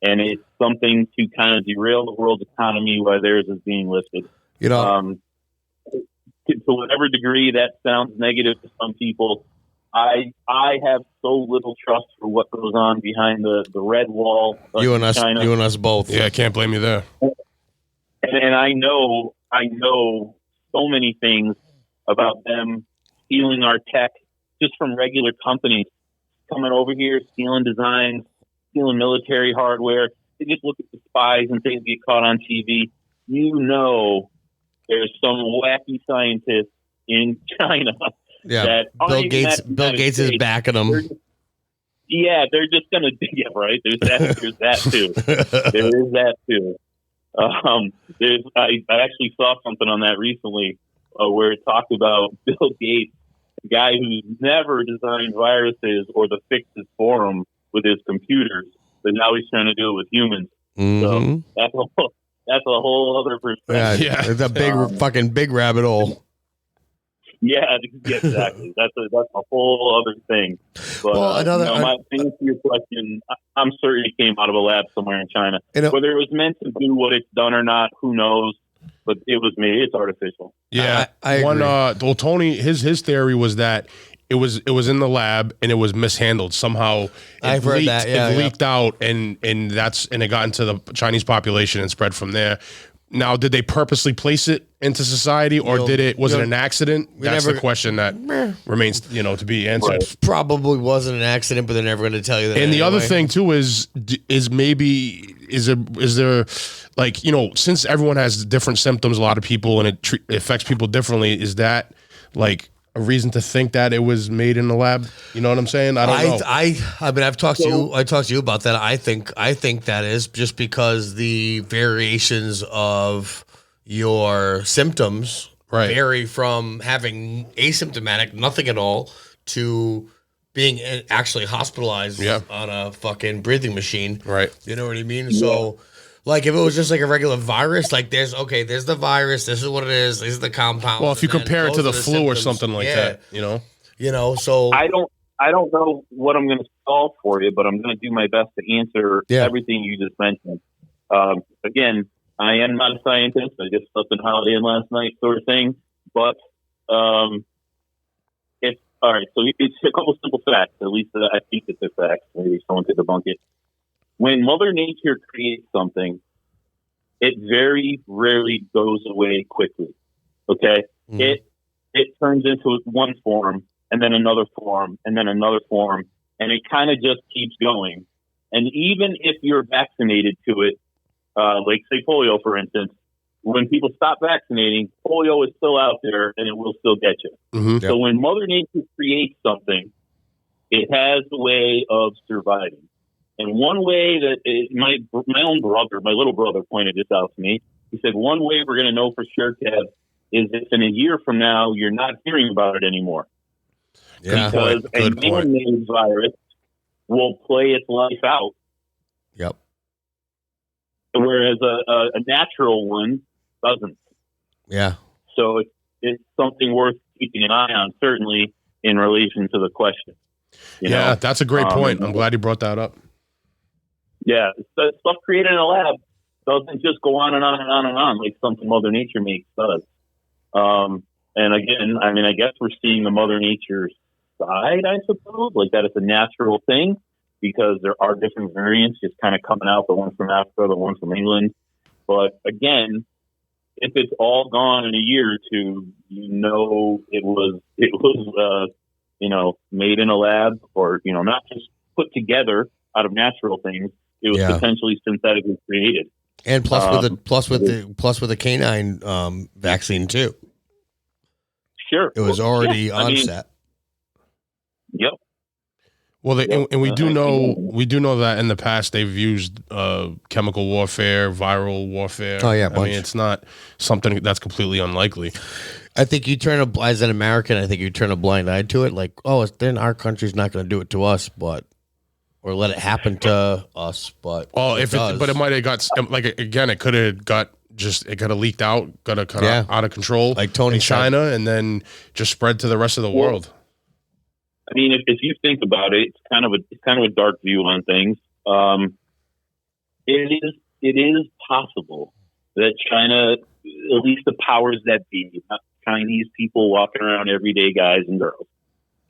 and it's something to kind of derail the world's economy while theirs is being lifted. You know, to whatever degree that sounds negative to some people, I have so little trust for what goes on behind the red wall. You and us both. Yeah, I can't blame you there. And I know so many things about them stealing our tech just from regular companies coming over here, stealing designs, stealing military hardware. They just look at the spies and things get caught on TV. You know, there's some wacky scientists in China. Yeah, Bill Gates is backing them. They're just gonna right. There's that too. There is that too. I actually saw something on that recently where it talked about Bill Gates, a guy who's never designed viruses or the fixes for them with his computers, but now he's trying to do it with humans. Mm-hmm. So that's a whole other perspective. Yeah, it's a big rabbit hole. Yeah, exactly. That's a whole other thing. But to answer your question, I'm certain it came out of a lab somewhere in China. Whether it was meant to do what it's done or not, who knows? But it was made. It's artificial. Yeah, I agree. Tony, his theory was that it was in the lab and it was mishandled somehow. I've heard that. Yeah, it leaked out and it got into the Chinese population and spread from there. Now, did they purposely place it into society, or was it an accident? That's the question that remains, to be answered. Right. Probably wasn't an accident, but they're never going to tell you that. And the other thing too is there like, since everyone has different symptoms, a lot of people, and it affects people differently, is that like a reason to think that it was made in the lab? You know what I'm saying? I don't know. I mean, I've talked to you. I talked to you about that. I think that is just because the variations of your symptoms vary from having asymptomatic, nothing at all, to being actually hospitalized on a fucking breathing machine. Right. You know what I mean? Yeah. So, like, if it was just like a regular virus, like there's the virus, this is what it is, this is the compound. Well, if you compare it to the flu symptoms, or something like that, you know, so I don't know what I'm going to solve for you, but I'm going to do my best to answer everything you just mentioned. Again, I am not a scientist. I just slept in Holiday Inn last night, sort of thing. But it's all right. So it's a couple of simple facts. At least I think it's a fact. Maybe someone could debunk it. When Mother Nature creates something, it very rarely goes away quickly. Okay, it turns into one form, and then another form, and then another form, and it kind of just keeps going. And even if you're vaccinated to it, like say polio, for instance, when people stop vaccinating, polio is still out there and it will still get you. Mm-hmm. So when Mother Nature creates something, it has a way of surviving. And one way that my own brother, my little brother, pointed this out to me. He said, one way we're going to know for sure, Kev, is if in a year from now you're not hearing about it anymore. Yeah, because a man-made virus will play its life out. Yep. Whereas a natural one doesn't. Yeah. So it's something worth keeping an eye on, certainly in relation to the question. You know? That's a great point. I'm glad you brought that up. Yeah, stuff created in a lab doesn't just go on and on and on and on like something Mother Nature makes does. And again, I mean, I guess we're seeing the Mother Nature side, I suppose, like that it's a natural thing because there are different variants just kind of coming out, the one from Africa, the one from England. But again, if it's all gone in a year or two, you know it was made in a lab or, not just put together out of natural things. It was potentially synthetically created. And plus with the canine vaccine too. Sure. It was already onset. Yep. Well, and we do know that in the past they've used chemical warfare, viral warfare. Oh yeah, I mean it's not something that's completely unlikely. I think as an American, I think you turn a blind eye to it. Like, then our country's not going to do it to us, or let it happen to us. But it might have got it could have got. It got leaked out, got out of control, like Tony in China, and then just spread to the rest of the world. I mean, if you think about it, it's kind of a dark view on things. It is possible that China, at least the powers that be, not Chinese people walking around everyday guys and girls,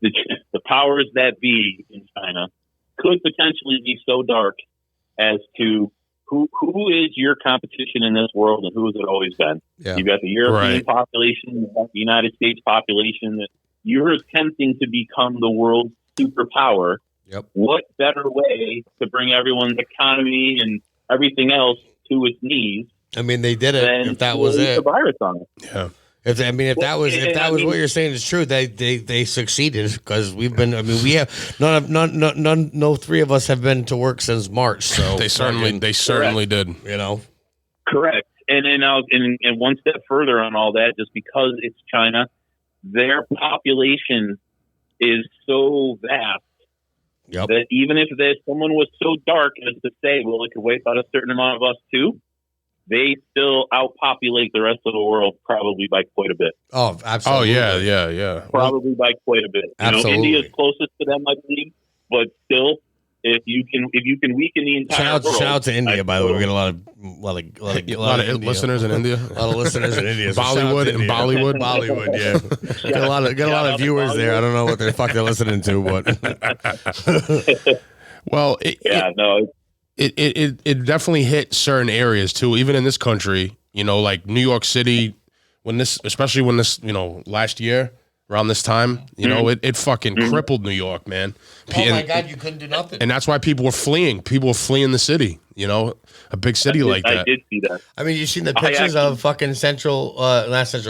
the powers that be in China could potentially be so dark as to who is your competition in this world and who has it always been? Yeah. You've got the European population, you've got the United States population that you're attempting to become the world's superpower. Yep. What better way to bring everyone's economy and everything else to its knees? I mean, they did it. If that was it, the virus on it. Yeah. If that was what you're saying is true, they succeeded because we have no three of us have been to work since March. So they certainly did. Correct. And one step further on all that, just because it's China, their population is so vast that even if someone was so dark as to say, well, it could wipe out a certain amount of us too, they still outpopulate the rest of the world probably by quite a bit. Oh, absolutely. Oh, yeah. Probably by quite a bit. India is closest to them, I believe, but still, if you can weaken the entire world. Shout out to India, by the way. We got a lot of listeners in India. A lot of listeners in India. Bollywood and Bollywood. Yeah. Got a lot of viewers there. I don't know what the fuck they're listening to, but well, It definitely hit certain areas too, even in this country, like New York City, especially when this, last year around this time, it fucking crippled New York, man. Oh my God, you couldn't do nothing. And that's why people were fleeing. People were fleeing the city, You know, a big city like that. I did see that. I mean, you seen the pictures of fucking not Central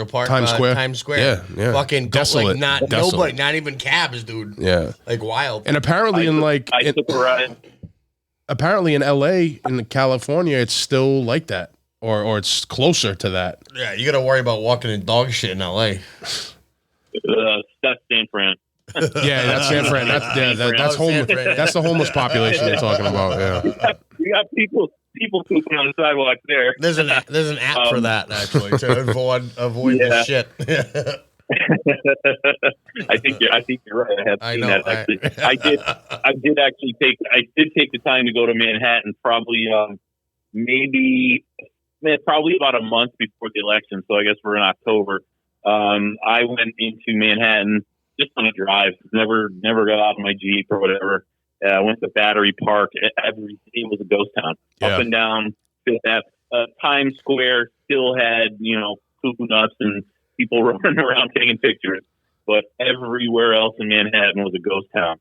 Park, Times Square. Times Square. Yeah. Fucking desolate. Like desolate. nobody, not even cabs, dude. Yeah. Like wild. And apparently apparently in LA, in California, it's still like that. Or it's closer to that. Yeah, you got to worry about walking in dog shit in LA. That's San Fran. Yeah, that's San Fran. That's the homeless population you're talking about. Yeah, you got people pooping on the sidewalk there. There's an app for that actually to avoid the shit. I think you're right. I have seen that actually. I did actually take the time to go to Manhattan. Probably probably about a month before the election. So I guess we're in October. I went into Manhattan just on a drive. Never got out of my Jeep or whatever. I went to Battery Park. Every day was a ghost town. Yeah. Up and down Fifth Ave. Times Square still had, poo nuts and people running around taking pictures. But everywhere else in Manhattan was a ghost town.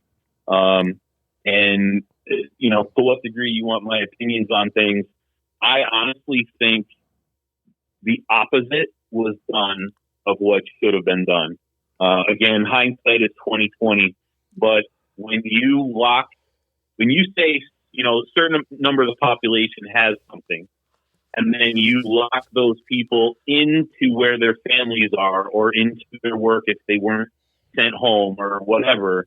And, to what degree you want my opinions on things, I honestly think the opposite was done of what should have been done. Again, hindsight is 20/20, but when you say, a certain number of the population has something, and then you lock those people into where their families are or into their work if they weren't sent home or whatever,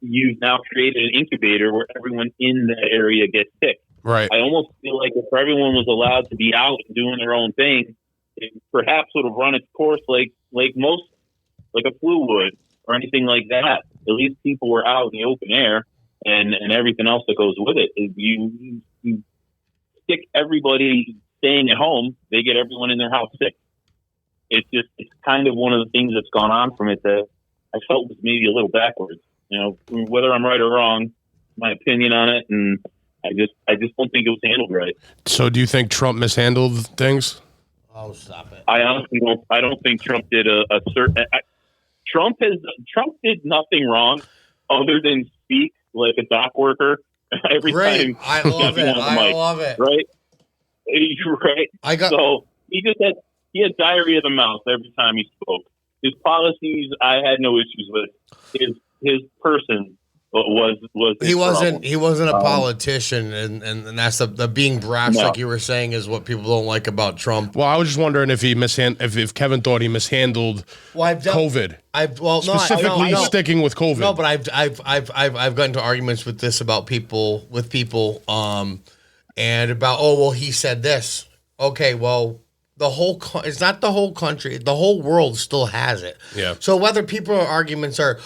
you've now created an incubator where everyone in the area gets sick. right. I almost feel like if everyone was allowed to be out and doing their own thing, it perhaps would have run its course like a flu would or anything like that. At least people were out in the open air and everything else that goes with it. If you stick everybody staying at home, they get everyone in their house sick. It's kind of one of the things that's gone on from it that I felt was maybe a little backwards. Whether I'm right or wrong, my opinion on it, and I just don't think it was handled right. So do you think Trump mishandled things? Oh, stop it! I honestly don't. I don't think Trump did a certain. Trump did nothing wrong, other than speak like a dock worker every time. I love it. I love it. Right. Right. So he had diarrhea of the mouth every time he spoke. His policies, I had no issues with. His person was he wasn't a politician, and that's the being brash, like you were saying, is what people don't like about Trump. Well, I was just wondering if if Kevin thought he mishandled COVID. Specifically sticking with COVID. No, but I've gotten into arguments with people, and about he said this. Okay, well, it's not the whole country. The whole world still has it. Yeah. So whether arguments are,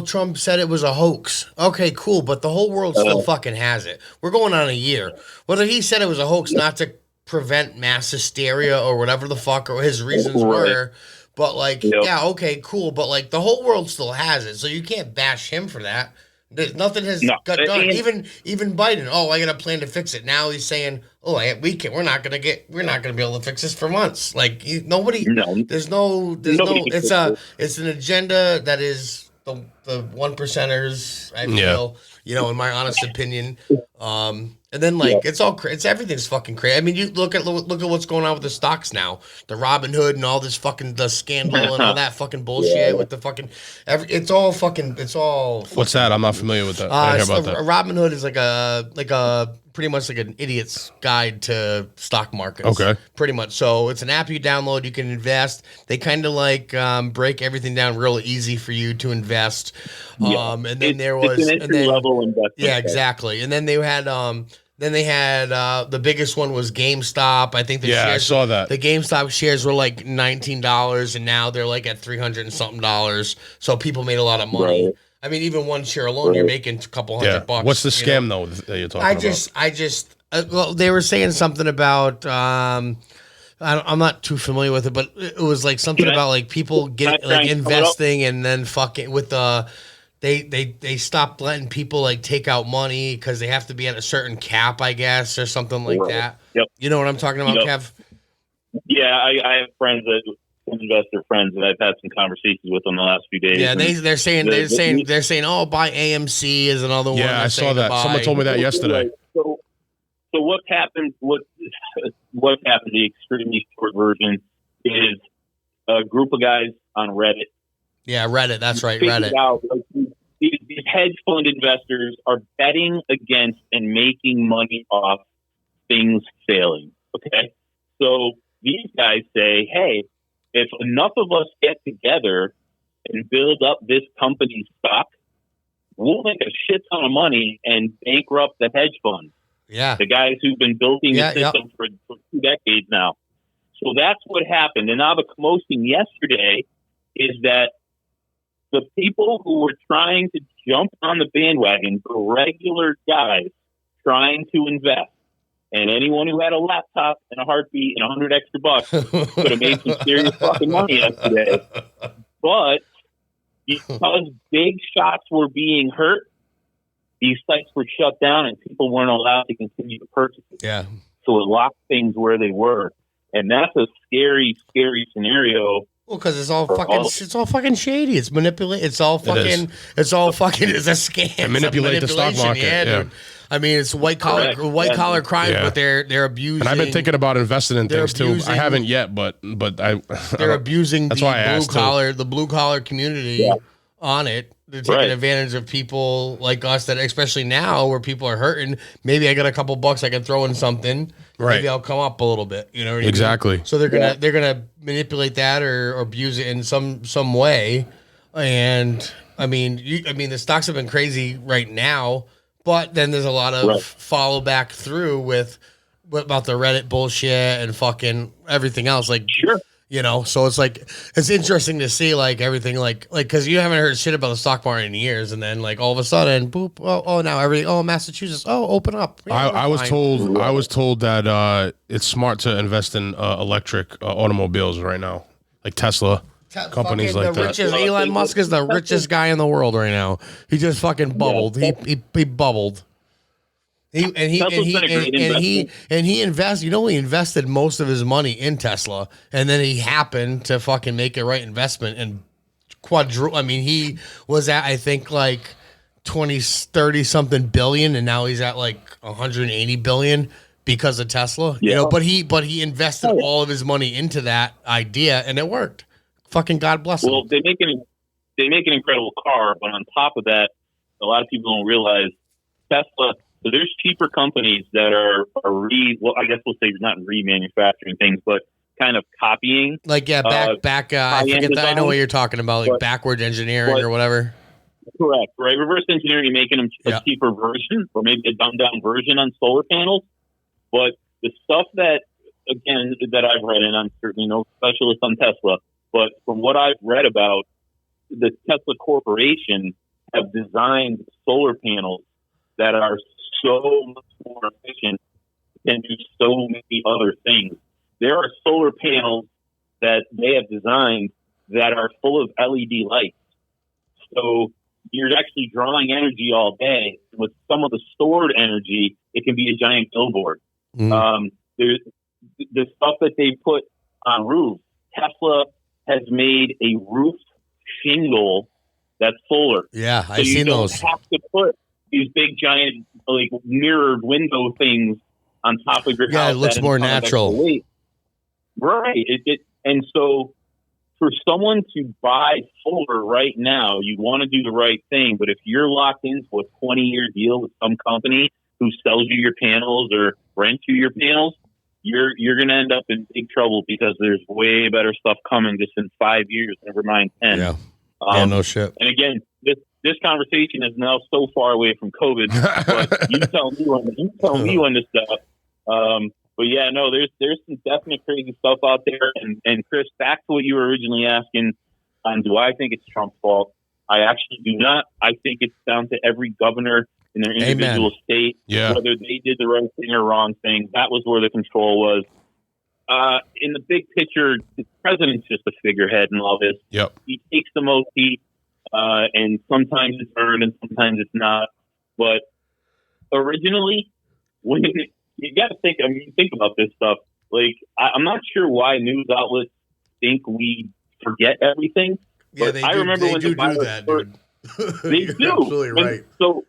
Trump said it was a hoax. Okay, cool. But the whole world still fucking has it. We're going on a year. Whether he said it was a hoax not to prevent mass hysteria or whatever the fuck or his reasons were. But okay, cool. But the whole world still has it. So you can't bash him for that. Nothing has got done. Even Biden. I got a plan to fix it. Now he's saying, we're not gonna be able to fix this for months. Nobody. No. There's no. It's an agenda that is the one percenters. I feel. In my honest opinion. And then everything's fucking crazy. I mean, you look at what's going on with the stocks now, the Robinhood and all this the scandal and all that fucking bullshit with the fucking. It's all. What's that? I'm not familiar with that. I didn't hear about that. Robinhood is like a pretty much like an idiot's guide to stock markets. Okay. Pretty much. So it's an app you download. You can invest. They kind of break everything down real easy for you to invest. And then there was an entry level investment. Yeah, exactly. And then they had the biggest one was GameStop. I think I saw that. The GameStop shares were like $19 and now they're like at $300 and something. So people made a lot of money. Right. I mean, even one share alone, you're making a couple $100. What's the scam though that you're talking about? They were saying something about I'm not too familiar with it, but it was like something about people investing and then fucking with the. They stopped letting people take out money because they have to be at a certain cap, I guess, or something like that. Yep. You know what I'm talking about, Kev? Yeah, I have friends investor friends that I've had some conversations with them the last few days. Yeah, they're saying buy AMC is another one. Yeah, I saw that. Someone told me that yesterday. So what's happened? What's happened? The extremely short version is a group of guys on Reddit. Yeah, Reddit. That's right, Reddit. Out, like, these hedge fund investors are betting against and making money off things failing. Okay, so these guys say, hey, if enough of us get together and build up this company's stock, we'll make a shit ton of money and bankrupt the hedge funds. Yeah. The guys who've been building the system for 2 decades now. So that's what happened. And now the commotion yesterday is that the people who were trying to jump on the bandwagon, the regular guys trying to invest, and anyone who had a laptop and a heartbeat and 100 extra bucks could have made some serious fucking money yesterday. But because big shots were being hurt, these sites were shut down and people weren't allowed to continue to purchase it. Yeah. So it locked things where they were. And that's a scary, scary scenario. Well, because it's all fucking shady. It's manipulate. It's all fucking. It's all fucking. It's a scam. And manipulate the stock market. Yeah. I mean, it's white collar crime, but they're abusing. And I've been thinking about investing in things too. I haven't yet, but they're abusing the blue collar community on it. They're taking advantage of people like us that, especially now where people are hurting. Maybe I got a couple bucks I can throw in something. Right. Maybe I'll come up a little bit. You know what I mean? Exactly. So they're gonna manipulate that or abuse it in some way. And I mean, the stocks have been crazy right now, but then there's a lot of follow back through with about the Reddit bullshit and fucking everything else. Like, sure. You know, so it's like, it's interesting to see like everything like, cause you haven't heard shit about the stock market in years. And then like all of a sudden, boop. Oh, now everything. Oh, Massachusetts. Oh, open up. Yeah, I was told that it's smart to invest in electric automobiles right now, like Tesla. Companies like that. Elon Musk is the richest guy in the world right now. He just fucking bubbled. He bubbled. He invests. You know, he invested most of his money in Tesla, and then he happened to fucking make a right investment and quadruple. I mean, he was at, I think, like 30 something billion, and now he's at like 180 billion because of Tesla. Yeah. You know, but he invested all of his money into that idea, and it worked. Fucking God bless him. Well, they make an incredible car, but on top of that, a lot of people don't realize Tesla. So there's cheaper companies that are I guess we'll say not remanufacturing things, but kind of copying. Like, I forget that. I know what you're talking about, like backwards engineering or whatever. Correct, right? Reverse engineering, making them a cheaper version or maybe a dumbed down version on solar panels. But the stuff that I've read, and I'm certainly no specialist on Tesla, but from what I've read about, the Tesla Corporation have designed solar panels that are so much more efficient and do so many other things. There are solar panels that they have designed that are full of LED lights. So you're actually drawing energy all day. With some of the stored energy, it can be a giant billboard. There's the stuff that they put on roofs. Tesla has made a roof shingle that's solar. Yeah, I've seen those. You don't have to put these big giant like mirrored window things on top of your house. Yeah, it looks more natural. Right. And so for someone to buy solar right now, you want to do the right thing. But if you're locked into a 20-year deal with some company who sells you your panels or rents you your panels, you're going to end up in big trouble because there's way better stuff coming just in 5 years, never mind 10. Yeah, no shit. And again, this conversation is now so far away from COVID, but you tell me when this stuff. But yeah, no, there's some definite crazy stuff out there. And Chris, back to what you were originally asking on, do I think it's Trump's fault? I actually do not. I think it's down to every governor in their individual state, whether they did the right thing or wrong thing. That was where the control was. In the big picture, the president's just a figurehead in all this. Yep. He takes the most heat, and sometimes it's earned and sometimes it's not. But originally, when you got to think, think about this stuff. Like, I'm not sure why news outlets think we forget everything. Yeah, but I remember when the virus first, they do. Absolutely right. So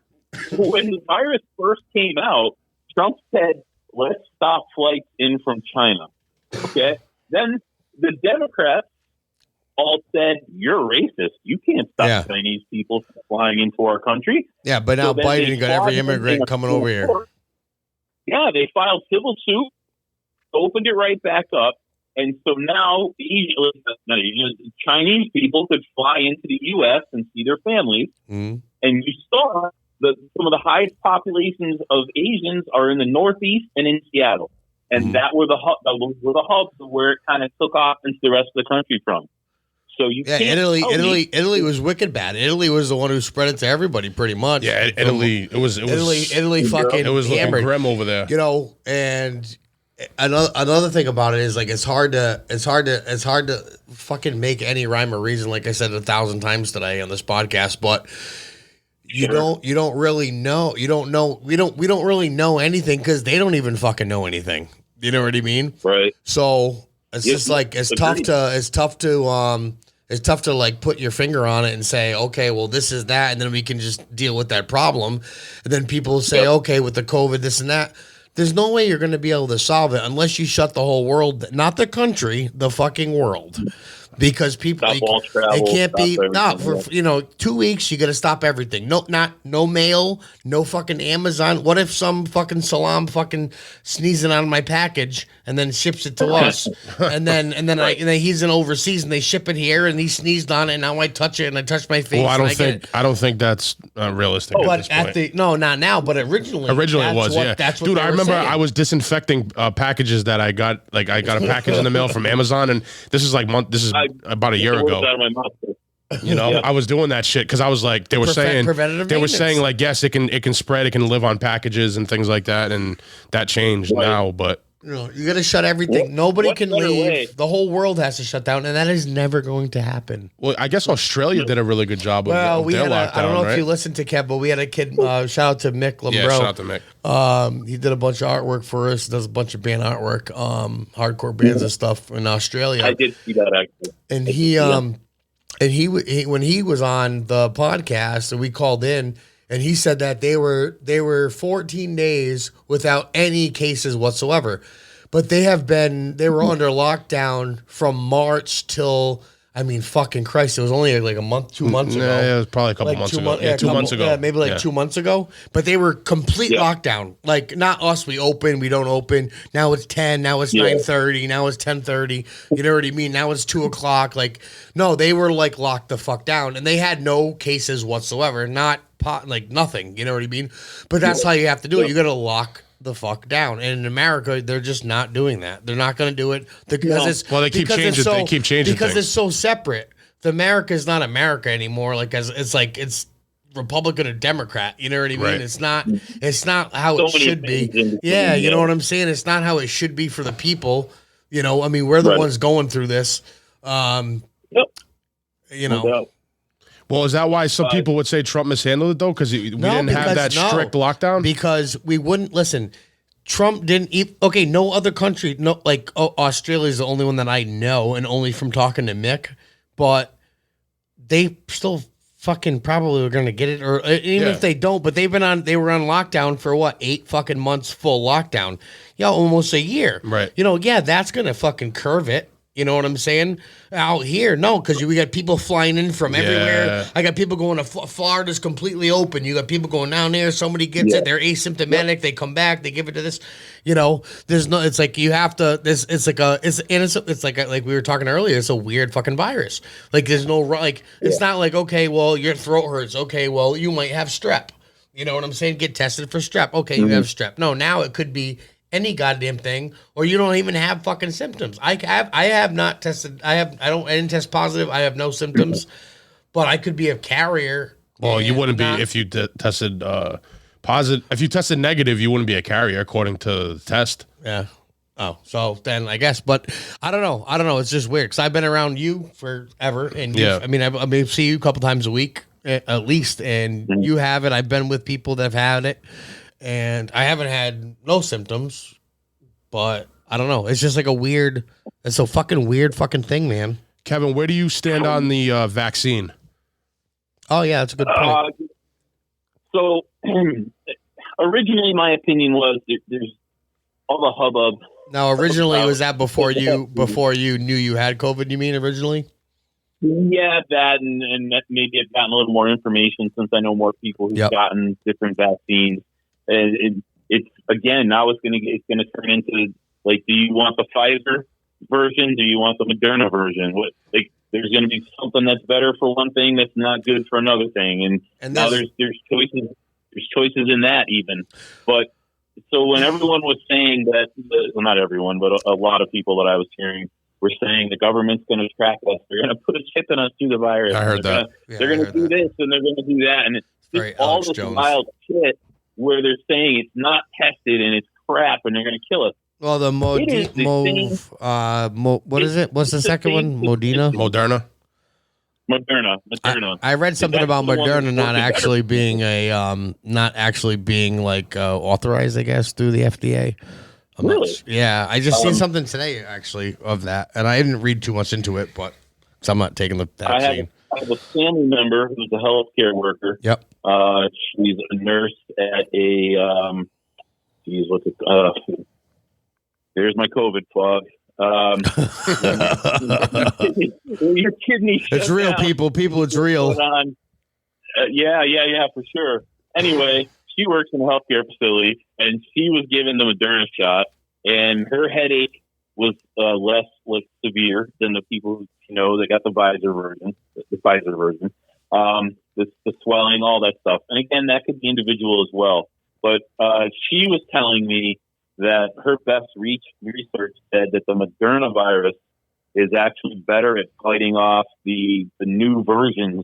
when the virus first came out, Trump said let's stop flights in from China. Okay. Then the Democrats all said, you're racist. You can't stop Chinese people from flying into our country. Yeah, but now Biden got every immigrant coming over here. Yeah, they filed civil suit, opened it right back up. And so now Chinese people could fly into the U.S. and see their families. And you saw some of the highest populations of Asians are in the Northeast and in Seattle. And that were the hubs where it kind of took off into the rest of the country from. So Italy was wicked bad. Italy was the one who spread it to everybody pretty much. Yeah, Italy fucking it was hammered, grim over there. You know, and another thing about it is like it's hard to fucking make any rhyme or reason, like I said 1,000 times today on this podcast, but we don't really know anything because they don't even fucking know anything. You know what I mean? Right. So it's just like it's tough to like put your finger on it and say, okay, well, this is that, and then we can just deal with that problem. And then people say, okay, with the COVID, this and that. There's no way you're going to be able to solve it unless you shut the whole world, not the country, the fucking world. Because people, it can't be, not for 2 weeks, you got to stop everything. No mail, no fucking Amazon. What if some fucking salam fucking sneezing on my package and then ships it to us? and then he's in overseas and they ship it here and he sneezed on it and now I touch it and I touch my face. Well, I don't think that's realistic. But not now, but originally it was, yeah. That's what dude, I remember saying. I was disinfecting packages that I got. Like I got a package in the mail from Amazon, and this is about a year ago. You know, I was doing that shit because I was like, they were saying like, yes, it can spread, it can live on packages and things like that, and that changed now. But you got to shut everything. Nobody can leave. The whole world has to shut down, and that is never going to happen. Well, I guess Australia did a really good job of their lockdown. I don't know if you listened to Kev, but we had a kid. Shout out to Mick Lembro. Yeah, shout out to Mick. He did a bunch of artwork for us. Does a bunch of band artwork, hardcore bands and stuff in Australia. I did see that actually. And he when he was on the podcast, and we called in. And he said that they were 14 days without any cases whatsoever. But they were under lockdown from March till, I mean, fucking Christ, it was only like a month, 2 months ago. Yeah, it was probably a couple months ago. 2 months ago. Yeah, maybe 2 months ago. But they were complete lockdown. Like, not us, we open, we don't open. Now it's 10, now it's 9:30, now it's 10:30. You know what I mean? Now it's 2 o'clock. Like, no, they were like locked the fuck down. And they had no cases whatsoever. Nothing. You know what I mean? But that's how you have to do it. You got to lock the fuck down. And in America, they're just not doing that. They're not going to do it because they keep changing because things. it's so separate. The America is not America anymore. Like it's Republican or Democrat. You know what I mean? Right. It's not how it should be. Yeah, you know what I'm saying? It's not how it should be for the people. You know, I mean, we're the ones going through this. You know. Well, is that why some people would say Trump mishandled it, though? Because we didn't have that strict lockdown? Because we wouldn't, listen, Trump didn't no other country, Australia is the only one that I know, and only from talking to Mick, but they still fucking probably are going to get it, or even if they don't, but they were on lockdown for 8 fucking months, full lockdown. Yeah, almost a year. Right. That's going to fucking curve it. You know what I'm saying? Out here, no, because we got people flying in from everywhere. I got people going to Florida's completely open. You got people going down there. Somebody gets it. They're asymptomatic. They come back. They give it to this. There's no. It's like you have to. It's like we were talking earlier. It's a weird fucking virus. Like there's no It's not like okay, well your throat hurts. Okay, well you might have strep. You know what I'm saying? Get tested for strep. Okay, you have strep. No, now it could be any goddamn thing, or you don't even have fucking symptoms. I have not tested. I didn't test positive. I have no symptoms, but I could be a carrier. Well, you wouldn't be if you tested positive. If you tested negative, you wouldn't be a carrier according to the test. Yeah. Oh, so then I guess, but I don't know. It's just weird because I've been around you forever, and I see you a couple times a week at least, and you have it. I've been with people that have had it. And I haven't had no symptoms, but I don't know. It's just like it's a fucking weird fucking thing, man. Kevin, where do you stand on the vaccine? Oh, yeah, that's a good point. So originally my opinion was all the hubbub. Now, originally, was that before you knew you had COVID? You mean originally? Yeah, that and that maybe I've gotten a little more information since I know more people who've gotten different vaccines. And it's again now it's gonna turn into like, do you want the Pfizer version? Do you want the Moderna version? What there's going to be something that's better for one thing that's not good for another thing, and now there's choices. There's choices in that even. But so when everyone was saying that, well, not everyone, but a lot of people that I was hearing were saying the government's going to track us. They're going to put a chip in us through the virus. I heard that. They're going to do this and they're going to do that, and it's just all this wild shit where they're saying it's not tested and it's crap and they're going to kill us. Well, the what is it? What's the second one? Moderna. I read something about Moderna not actually being authorized, I guess, through the FDA. Really? Yeah, I just seen something today actually of that, and I didn't read too much into it, but because I'm not taking the vaccine. I have a family member who's a healthcare worker. Yep. She's a nurse at a. There's my COVID fog. Your kidney. It's real, people. People, it's real. Yeah, for sure. Anyway, she works in a healthcare facility, and she was given the Moderna shot, and her headache was less severe than the people that got the Pfizer version. The swelling, all that stuff, and again, that could be individual as well. But she was telling me that her best research said that the Moderna virus is actually better at fighting off the new versions,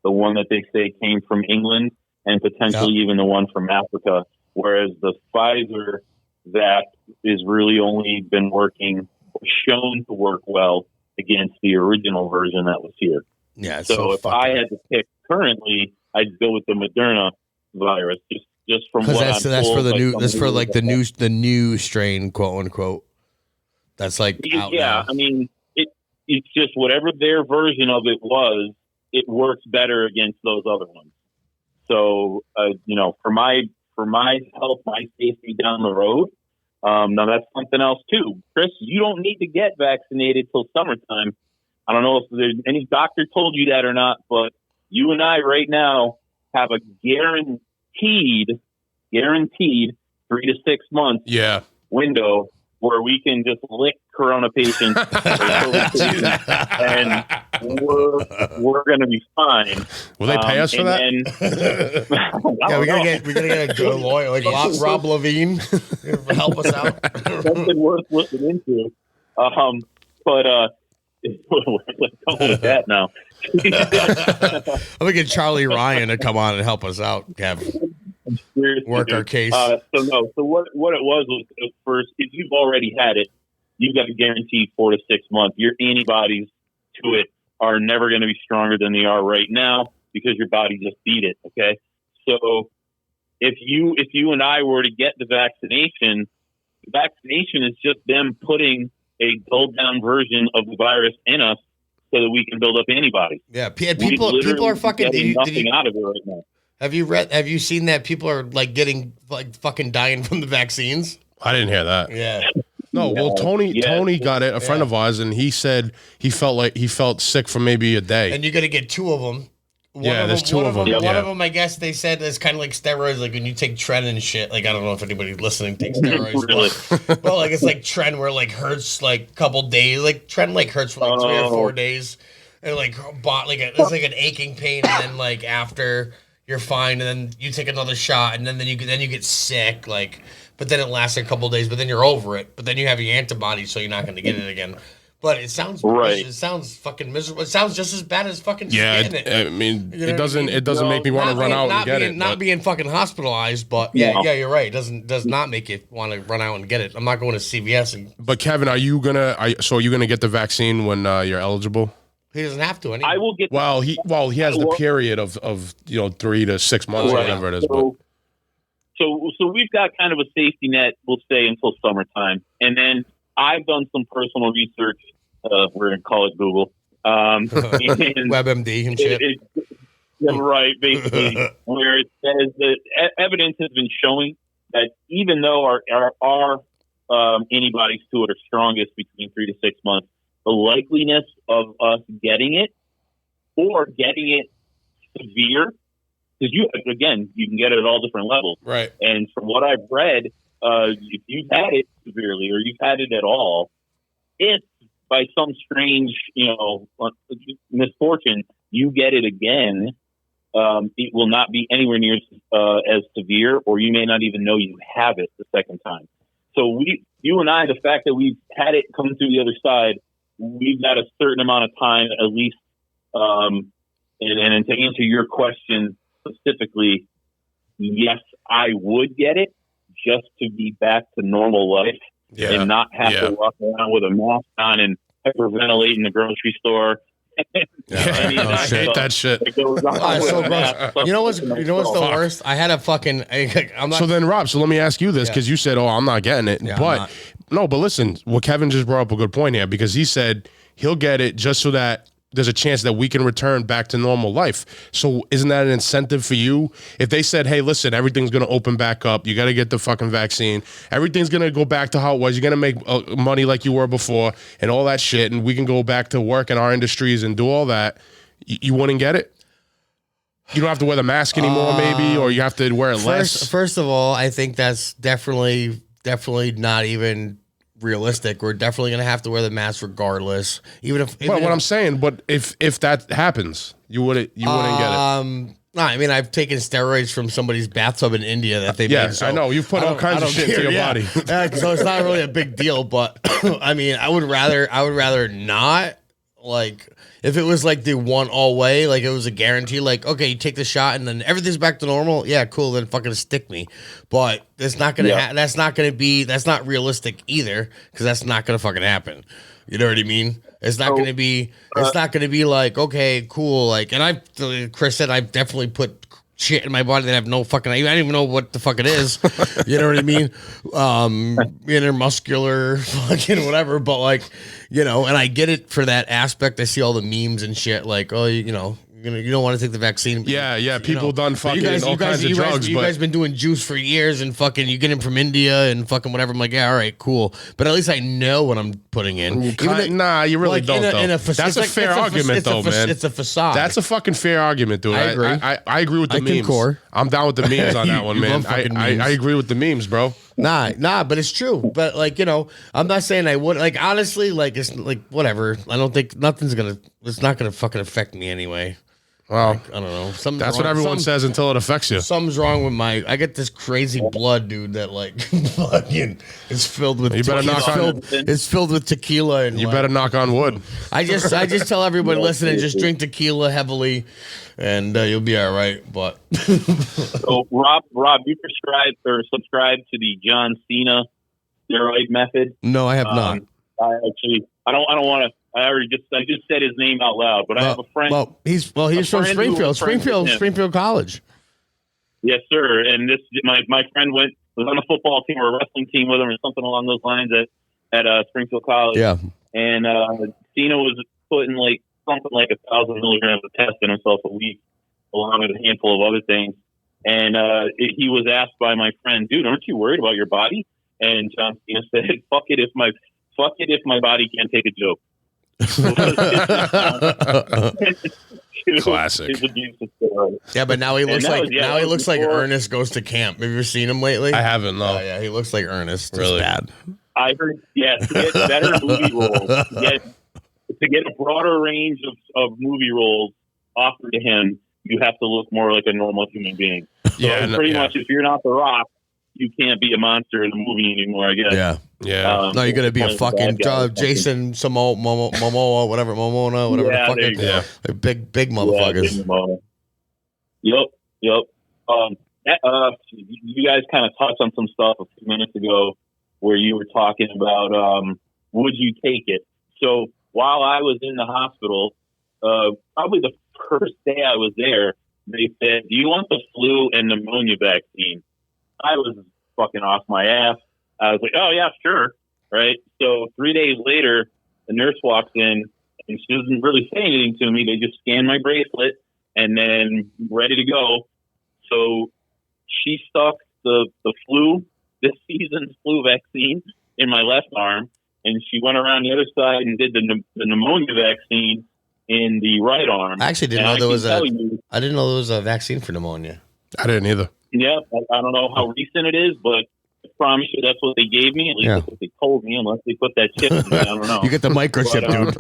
the one that they say came from England and potentially even the one from Africa, whereas the Pfizer that is really only been working, shown to work well against the original version that was here. Yeah. So if I had to pick currently, I'd go with the Moderna virus. Just from what that's told, for the new. That's for like the new strain, quote unquote. That's like out now. I mean, it's just whatever their version of it was. It works better against those other ones. So for my health, my safety down the road. Now that's something else too, Chris. You don't need to get vaccinated till summertime. I don't know if there's any doctor told you that or not, but you and I right now have a guaranteed 3 to 6 months window where we can just lick Corona patients and we're going to be fine. Will they pay us for that? We're gonna get a good lawyer like Rob Levine to help us out. Something worth looking into. But let's go with that now. I'm gonna get Charlie Ryan to come on and help us out, Kevin. Work our case. So what it was first, if you've already had it, you've got a guaranteed 4 to 6 months. Your antibodies to it are never going to be stronger than they are right now because your body just beat it. Okay. So if you and I were to get the vaccination is just them putting a dulled down version of the virus in us so that we can build up antibodies. Yeah. People are fucking getting nothing out of it right now. Have you seen that people are like getting like fucking dying from the vaccines? I didn't hear that. Yeah. No, well, Tony got it, a friend of ours, and he said he felt sick for maybe a day. And you're going to get two of them. There's two of them. One of them, I guess they said, is kind of like steroids, like when you take Tren and shit. Like, I don't know if anybody listening takes steroids. Really? But like, it's like Tren where like hurts like a couple days. Like Tren like hurts for like 3 or 4 days. And like, it's like an aching pain. And then like after you're fine. And then you take another shot. And then you get sick. Like, but then it lasts a couple days. But then you're over it. But then you have your antibodies, so you're not going to get it again. But it sounds right. It sounds fucking miserable. It sounds just as bad as fucking scanning it. I mean, it doesn't make me want to run out and get it. Not being fucking hospitalized, but yeah, you're right. It does not make you want to run out and get it. I'm not going to CVS. But Kevin, are you gonna get the vaccine when you're eligible? He doesn't have to. Anymore. I will get. He has the period of 3 to 6 months, or whatever it is. So we've got kind of a safety net, we'll say, until summertime, and then I've done some personal research. We're going to call it Google. WebMD and shit. Right, basically, where it says that evidence has been showing that even though our antibodies to it are strongest between 3 to 6 months. The likeliness of us getting it or getting it severe, because you can get it at all different levels. Right. And from what I've read, if you've had it severely or you've had it at all, if by some strange, misfortune, you get it again, it will not be anywhere near as severe, or you may not even know you have it the second time. So you and I, the fact that we've had it come through the other side, we've got a certain amount of time at least. And to answer your question specifically, yes, I would get it just to be back to normal life and not have to walk around with a mask on and hyperventilate in the grocery store. I hate that shit. So gross. You know what's the worst? I had a fucking. I'm not. So then, Rob. So let me ask you this, because you said, "Oh, I'm not getting it." Yeah, but listen. Well, Kevin just brought up a good point here, because he said he'll get it just so that there's a chance that we can return back to normal life. So isn't that an incentive for you? If they said, hey, listen, everything's going to open back up. You got to get the fucking vaccine. Everything's going to go back to how it was. You're going to make money like you were before and all that shit. And we can go back to work in our industries and do all that. You wouldn't get it? You don't have to wear the mask anymore, maybe, or you have to wear it less? First of all, I think that's definitely not even realistic. We're definitely gonna have to wear the mask regardless. What I'm saying, but if that happens, you wouldn't get it. No, I mean, I've taken steroids from somebody's bathtub in India that they made. So I know you've put all kinds of shit into your body. So it's not really a big deal. But I mean, I would rather not. Like, if it was like the one all way, like it was a guarantee, like, okay, you take the shot and then everything's back to normal. Yeah, cool. Then fucking stick me. But it's not gonna. That's not realistic either, because that's not gonna fucking happen. You know what I mean? It's not gonna be. It's not gonna be like, okay, cool. Like, and Chris said, I've definitely put shit in my body that I have no fucking. I don't even know what the fuck it is. You know what I mean? Intermuscular, fucking whatever. But like, and I get it for that aspect. I see all the memes and shit. Like, oh, you don't want to take the vaccine. Yeah. People done fucking all kinds of drugs. You guys been doing juice for years, and fucking you get them from India and fucking whatever. I'm like, yeah, all right, cool. But at least I know what I'm putting in. Nah, you really don't. That's a fair argument, though, man. It's a facade. That's a fucking fair argument, dude. I agree. I agree with the memes. Concur. I'm down with the memes on that one, man. I agree with the memes, bro. Nah, but it's true. But like, I'm not saying I would. Like, honestly, like, it's like whatever. I don't think it's not gonna fucking affect me anyway. Well, like, I don't know. That's what everyone says until it affects you. Something's wrong with I get this crazy blood, dude, that like fucking is filled with. You better it's filled with tequila, and you better knock on wood. I just tell everybody listening, just drink tequila heavily, and you'll be all right. But so Rob, you subscribe to the John Cena steroid method? No, I have not. I don't want to. I just said his name out loud, but I have a friend. Well, he's from Springfield, Springfield College. Yes, sir. And my friend was on a football team or a wrestling team with him or something along those lines at Springfield College. Yeah. And Cena was putting like something like 1,000 milligrams of test in himself a week, along with a handful of other things. And he was asked by my friend, dude, aren't you worried about your body? And John Cena said, fuck it if my body can't take a joke. Classic. Yeah, but now he looks like Ernest Goes to Camp. Have you ever seen him lately? I haven't. No. Yeah, he looks like Ernest. Really bad. I heard. Yeah, to get better movie roles, to get a broader range of movie roles offered to him, you have to look more like a normal human being. So pretty much, if you're not The Rock, you can't be a monster in a movie anymore, I guess. Yeah. No, you're gonna be a fucking Jason Momoa, whatever the fuck it is. They're big motherfuckers. Yep. You guys kind of touched on some stuff a few minutes ago where you were talking about would you take it? So while I was in the hospital, probably the first day I was there, they said, "Do you want the flu and pneumonia vaccine?" I was fucking off my ass. I was like, oh, yeah, sure. Right. So 3 days later, the nurse walks in and she doesn't really say anything to me. They just scan my bracelet and then ready to go. So she stuck the flu, this season's flu vaccine in my left arm, and she went around the other side and did the pneumonia vaccine in the right arm. I actually didn't know there was I didn't know there was a vaccine for pneumonia. I didn't either. Yeah, I don't know how recent it is, but I promise you that's what they gave me. At least that's what they told me, unless they put that chip in me. I don't know. You get the microchip, dude.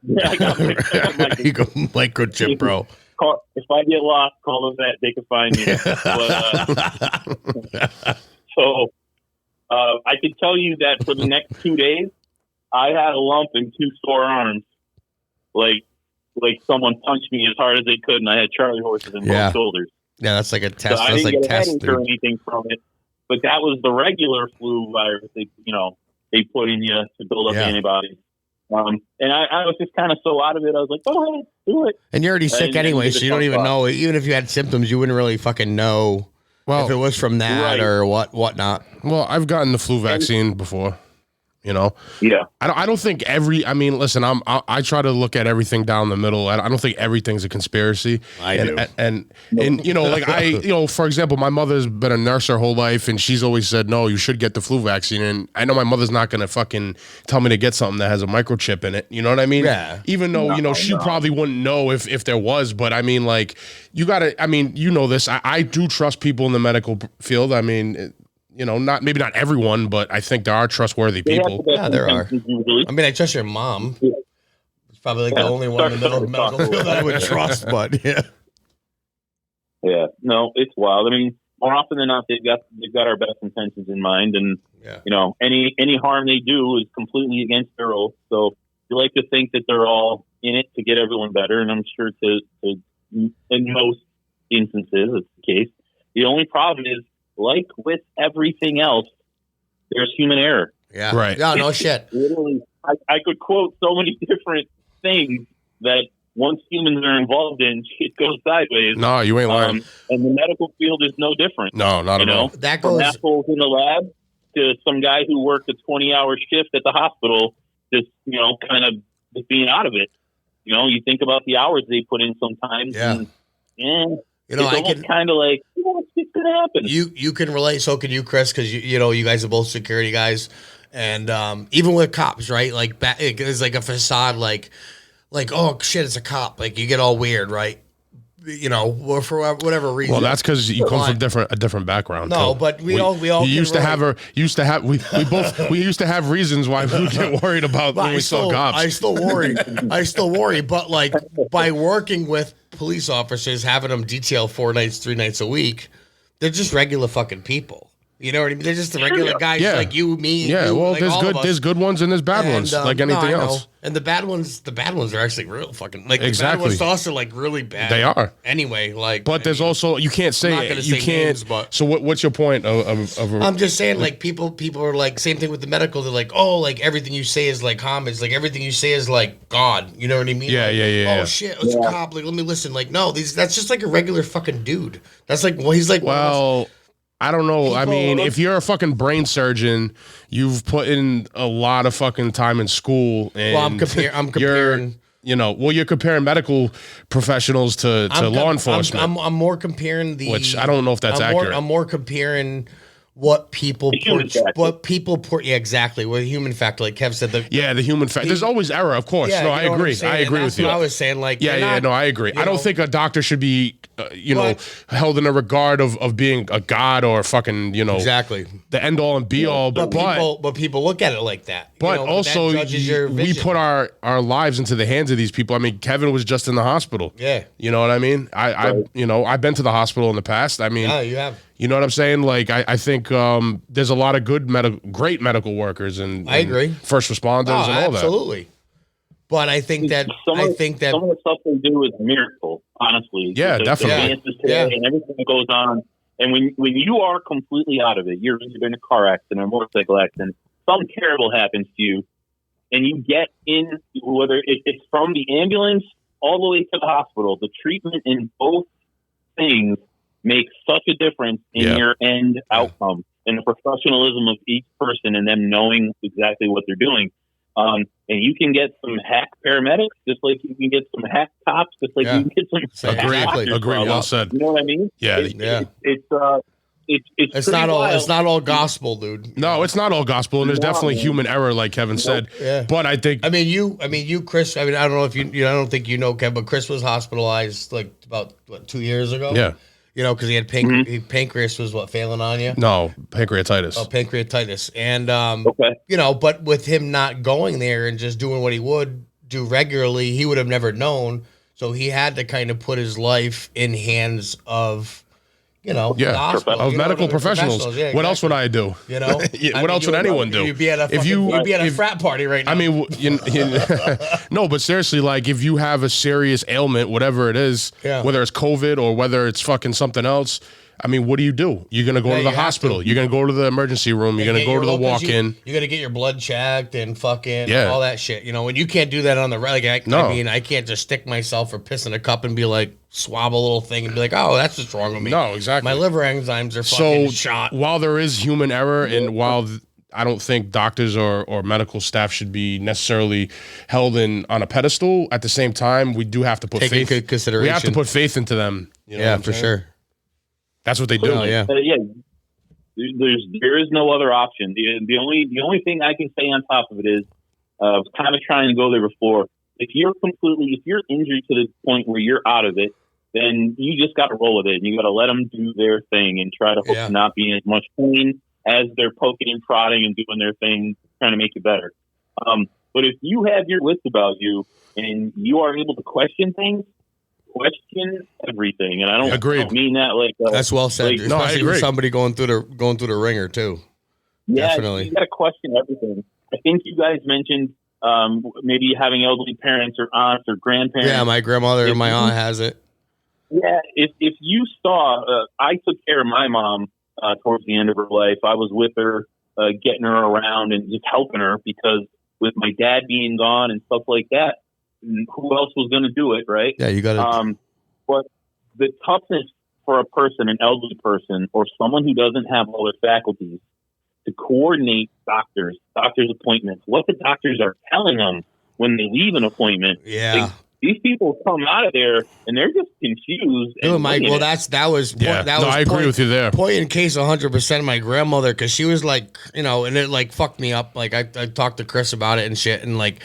Yeah, I got microchip. You go microchip, bro. If I get lost, call them that. They can find me. So I can tell you that for the next 2 days, I had a lump and 2 sore arms. Like someone punched me as hard as they could, and I had Charlie horses in both shoulders. Yeah, that's like a test. So I that's didn't like get a test, headache dude. or anything from it, but that was the regular flu virus. They put in you to build up antibodies. And I was just kind of so out of it. I was like, go ahead, do it. And you're already sick anyway, so you don't even know. Even if you had symptoms, you wouldn't really fucking know if it was from that or whatnot. Well, I've gotten the flu vaccine before. Yeah. I don't think listen, I try to look at everything down the middle. I don't think everything's a conspiracy. I do. And like for example, my mother's been a nurse her whole life, and she's always said, no, you should get the flu vaccine. And I know my mother's not going to fucking tell me to get something that has a microchip in it. You know what I mean? Yeah. Even though, she probably wouldn't know if there was, but I mean, like, you got to, this. I do trust people in the medical field. I mean, maybe not everyone, but I think there are trustworthy people. Yeah, there are. I mean, I trust your mom. Yeah. It's probably like the only one in the medical field that I would trust, but yeah. Yeah, no, it's wild. I mean, more often than not, they've got our best intentions in mind, and any harm they do is completely against their oath. So you like to think that they're all in it to get everyone better, and I'm sure in most instances it's the case. The only problem is, like with everything else, there's human error. Yeah. Right. No shit. Literally, I could quote so many different things that once humans are involved in, shit goes sideways. No, you ain't lying. And the medical field is no different. No, not at all. That goes from assholes in the lab to some guy who worked a 20-hour shift at the hospital, just, kind of just being out of it. You think about the hours they put in sometimes. Yeah. And it's kind of like, what's going to happen? You can relate. So can you, Chris? Because you guys are both security guys, and even with cops, right? Like it's like a facade, like oh shit, it's a cop. Like you get all weird, right? For whatever reason. Well, that's because you come from a different background. No, too. but we all we used to have reasons why we would get worried about when we saw cops. I still worry. But like by working with police officers, having them detail 4 nights, 3 nights a week, they're just regular fucking people. You know what I mean? They're just the regular guys like you, me. Yeah, you, well, like there's good ones and there's bad ones, like anything else. And the bad ones are actually real fucking like exactly. The bad ones to us are like really bad. They are anyway. Like, but there's also you can't say it. You can't. Names, but so what's your point of I'm just saying like people are like same thing with the medical. They're like, oh, like everything you say is like homage. Like everything you say is like God. You know what I mean? Yeah, like, yeah. Oh shit, it's a cop. Like let me listen. Like no, that's just like a regular fucking dude. That's like he's like I don't know. I mean, if you're a fucking brain surgeon, you've put in a lot of fucking time in school. And I'm comparing. You're comparing medical professionals to law enforcement. I'm more comparing which I don't know if that's accurate. I'm more comparing what people yeah, exactly. With human factor, like Kev said, the human factor. There's always error, of course. Yeah, no, I agree. I agree with you. What I was saying, like, no, I agree. I don't think a doctor should be, held in a regard of being a god or fucking, exactly the end all and be all. But people look at it like that. But also, we put our lives into the hands of these people. I mean, Kevin was just in the hospital. Yeah, you know what I mean. I've been to the hospital in the past. I mean, you have. You know what I'm saying? Like, I think there's a lot of great medical workers and I agree, first responders and all that. Absolutely. But I think that some of the stuff they do is a miracle, honestly. Yeah, definitely. And everything that goes on. And when you are completely out of it, you're either in a car accident or a motorcycle accident, something terrible happens to you, and you get in, whether it's from the ambulance all the way to the hospital, the treatment in both things makes such a difference in your end outcome and the professionalism of each person and them knowing exactly what they're doing. And you can get some hack paramedics, just like you can get some hack cops, just like you can get some hack doctors. Agree. Well said. You know what I mean? Yeah. It's It's not all. It's not all gospel, dude. No, it's not all gospel, and there's definitely human error, like Kevin said. Yeah. But I think. I mean, you, Chris. I mean, I don't know if you. I don't think you know, Kevin, but Chris was hospitalized like about 2 years ago. Yeah. You know, because he had pancreas was failing on you. No, pancreatitis. Oh, pancreatitis, and you know, but with him not going there and just doing what he would do regularly, he would have never known. So he had to kind of put his life in hands of, you know, the hospital, of medical professionals. Yeah, exactly. What else would I do? You know, what else would anyone do? You'd be at a frat party right now. I mean, no, but seriously, like if you have a serious ailment, whatever it is, whether it's COVID or whether it's fucking something else. I mean, what do? You're going to go to the hospital. You're going to go to the emergency room. You're going to go to the walk-in. You're going to get your blood checked and fucking all that shit. You know, and you can't do that on the like. I mean, I can't just stick myself or piss in a cup and be like, swab a little thing and be like, oh, that's what's wrong with me. No, exactly. My liver enzymes are fucking shot. While there is human error and while I don't think doctors or medical staff should be necessarily held on a pedestal, at the same time, we do have to put faith in consideration. We have to put faith into them. You know for sure. That's what they do. Yeah. There is no other option. The only thing I can say on top of it is kind of trying to go there before. If you're injured to the point where you're out of it, then you just got to roll with it. And you got to let them do their thing and try to hope to not be in as much pain as they're poking and prodding and doing their thing, trying to make it better. But if you have your wits about you and you are able to question things, question everything, and I don't mean that like that's well said. Like, especially for somebody going through the ringer too. Yeah, definitely. You got to question everything. I think you guys mentioned maybe having elderly parents or aunts or grandparents. Yeah, my grandmother and my aunt has it. Yeah, if you saw, I took care of my mom towards the end of her life. I was with her, getting her around and just helping her because with my dad being gone and stuff like that. Who else was going to do it, right? Yeah, you got it. But the toughness for a person, an elderly person, or someone who doesn't have all their faculties, to coordinate doctors' appointments, what the doctors are telling them when they leave an appointment. Yeah. Like, these people come out of there and they're just confused. Dude, Mike, well, I agree with you there. Point in case 100% of my grandmother, because she was like, you know, and it like fucked me up. Like I talked to Chris about it and shit, and like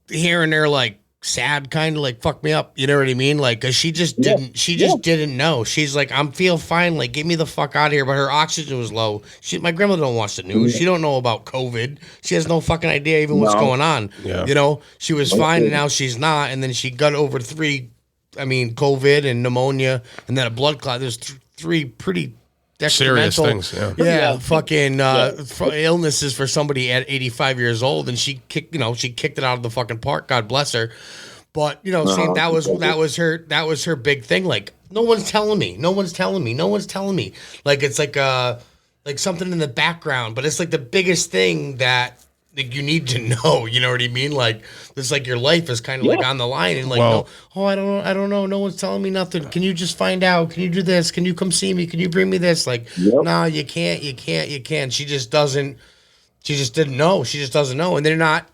here and there, like sad, kind of like fucked me up. You know what I mean? Like, cause she just didn't know. She's like, I'm feel fine. Like, get me the fuck out of here. But her oxygen was low. My grandmother don't watch the news. She don't know about COVID. She has no fucking idea even what's going on. Yeah. You know, she was fine and now she's not. And then she got over COVID and pneumonia and then a blood clot. There's three pretty serious things. Fucking illnesses for somebody at 85 years old, and she kicked it out of the fucking park. God bless her. But that was her big thing. Like, no one's telling me. Like, it's like something in the background, but it's like the biggest thing that like you need to know. You know what I mean? Like, it's like your life is kind of like on the line, and like, I don't know. No one's telling me nothing. Can you just find out? Can you do this? Can you come see me? Can you bring me this? Like, no, you can't. She just doesn't. She just didn't know. She just doesn't know, and they're not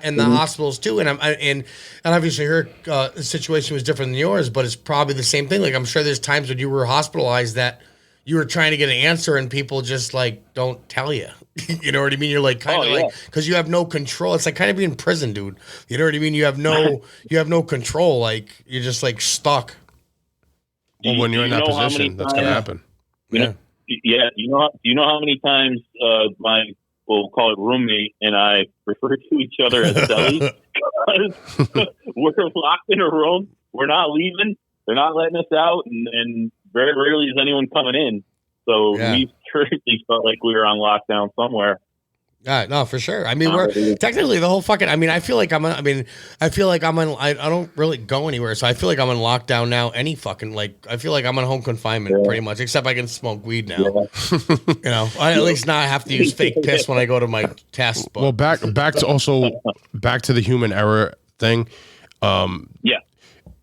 in the hospitals too. And obviously her situation was different than yours, but it's probably the same thing. Like, I'm sure there's times when you were hospitalized that you were trying to get an answer and people just like don't tell you. You know what I mean? You're like kind of like, because you have no control. It's like kind of being in prison, dude. You know what I mean? You have no control. Like, you're just like stuck. Well, when you're in that position, that's gonna happen. Do you know how many times we'll call it roommate and I refer to each other as cellies? Because we're locked in a room. We're not leaving. They're not letting us out, and very rarely is anyone coming in. So we truly felt like we were on lockdown somewhere. No, for sure. I mean, we're technically the whole fucking. I mean, I feel like I'm on. I don't really go anywhere, so I feel like I'm on lockdown now. I feel like I'm on home confinement pretty much, except I can smoke weed now. Yeah. I at least not have to use fake piss when I go to my test. But. Well, back to the human error thing.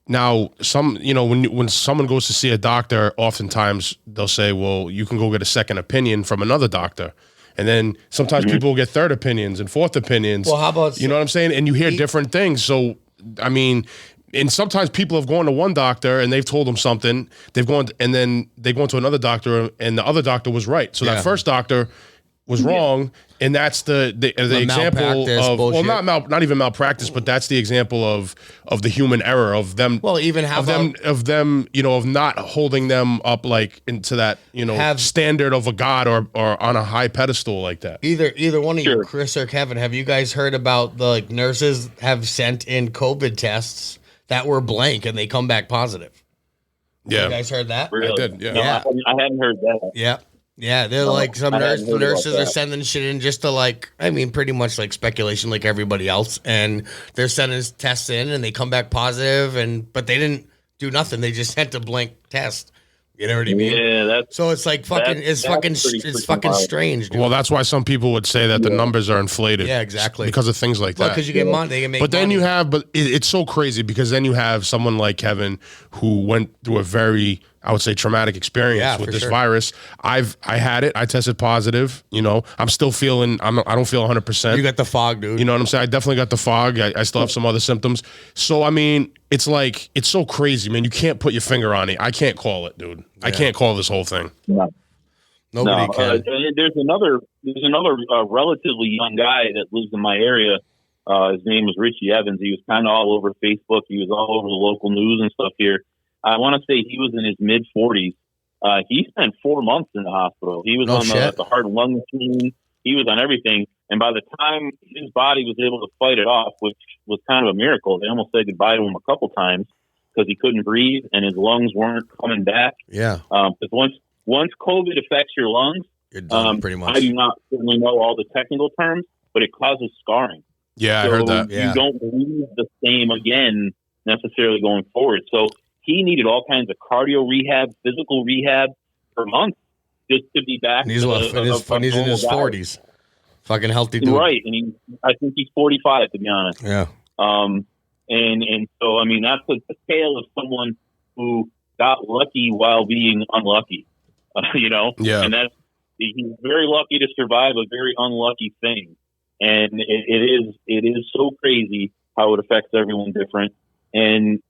Now, when someone goes to see a doctor, oftentimes they'll say, well, you can go get a second opinion from another doctor. And then sometimes people get third opinions and fourth opinions. Well, how about... You know what I'm saying? And you hear different things. So, I mean, and sometimes people have gone to one doctor and they've told them something. They've gone and then they go to another doctor and the other doctor was right. So that first doctor was wrong, and that's the example of bullshit. Well, not even malpractice, but that's the example of the human error of them. Well, even of them, you know, of not holding them up like into that, you know, standard of a god or on a high pedestal like that. Either one of you, Chris or Kevin, have you guys heard about the nurses have sent in COVID tests that were blank and they come back positive? Yeah, you guys heard that? Really? I did. Yeah, no, I hadn't heard that. Yeah. Yeah, they're like some nurses are sending shit in just to like, I mean, pretty much like speculation like everybody else. And they're sending tests in and they come back positive, but they didn't do nothing. They just sent a blank test. You know what I mean? Yeah, so it's like fucking, it's fucking strange, dude. Well, that's why some people would say that the numbers are inflated. Yeah, exactly. Because of things like that. Because you get money, they can make But then money. it's so crazy because then you have someone like Kevin who went through a very, I would say, traumatic experience with this virus. I had it. I tested positive. You know, I'm still feeling. I don't feel 100%. You got the fog, dude. You know what I'm saying? I definitely got the fog. I still have some other symptoms. So I mean, it's like it's so crazy, man. You can't put your finger on it. I can't call it, dude. I can't call this whole thing. No. Nobody can. There's another relatively young guy that lives in my area. His name was Richie Evans. He was kind of all over Facebook. He was all over the local news and stuff here. I want to say he was in his mid-40s. He spent 4 months in the hospital. He was on the heart and lung machine. He was on everything. And by the time his body was able to fight it off, which was kind of a miracle, they almost said goodbye to him a couple times because he couldn't breathe and his lungs weren't coming back. Yeah. Because once COVID affects your lungs, you're done, pretty much. I do not certainly know all the technical terms, but it causes scarring. Yeah, I heard that. You don't breathe the same again necessarily going forward. So he needed all kinds of cardio rehab, physical rehab for months just to be back. He's in his 40s. Fucking healthy dude. Right. And I think he's 45, to be honest. Yeah. And so, I mean, that's a tale of someone who got lucky while being unlucky, you know? Yeah. And he's very lucky to survive a very unlucky thing. And it is so crazy how it affects everyone different. And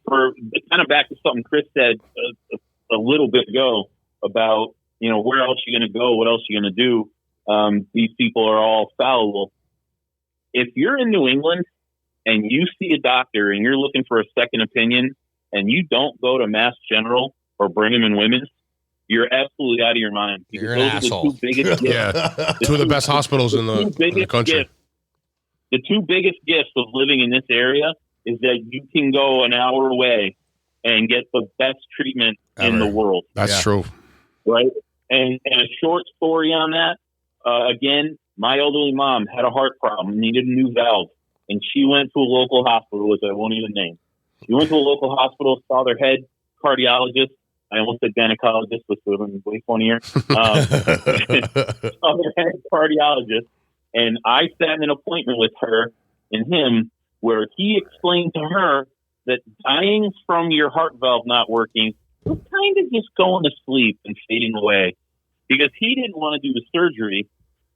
for kind of back to something Chris said a little bit ago about, you know, where else you're going to go, what else you're going to do. These people are all fallible. If you're in New England and you see a doctor and you're looking for a second opinion and you don't go to Mass General or Brigham and Women's, you're absolutely out of your mind. Because you're an asshole. Are the two biggest gifts. Yeah, two of the best hospitals in the country. The two biggest gifts of living in this area is that you can go an hour away and get the best treatment in the world. That's true. Right? And a short story on that, again, my elderly mom had a heart problem, needed a new valve, and she went to a local hospital, which I won't even name. She went to a local hospital, saw their head cardiologist. I almost said gynecologist, which would have been way funnier. Saw their head cardiologist, and I sat in an appointment with her and him where he explained to her that dying from your heart valve not working was kind of just going to sleep and fading away because he didn't want to do the surgery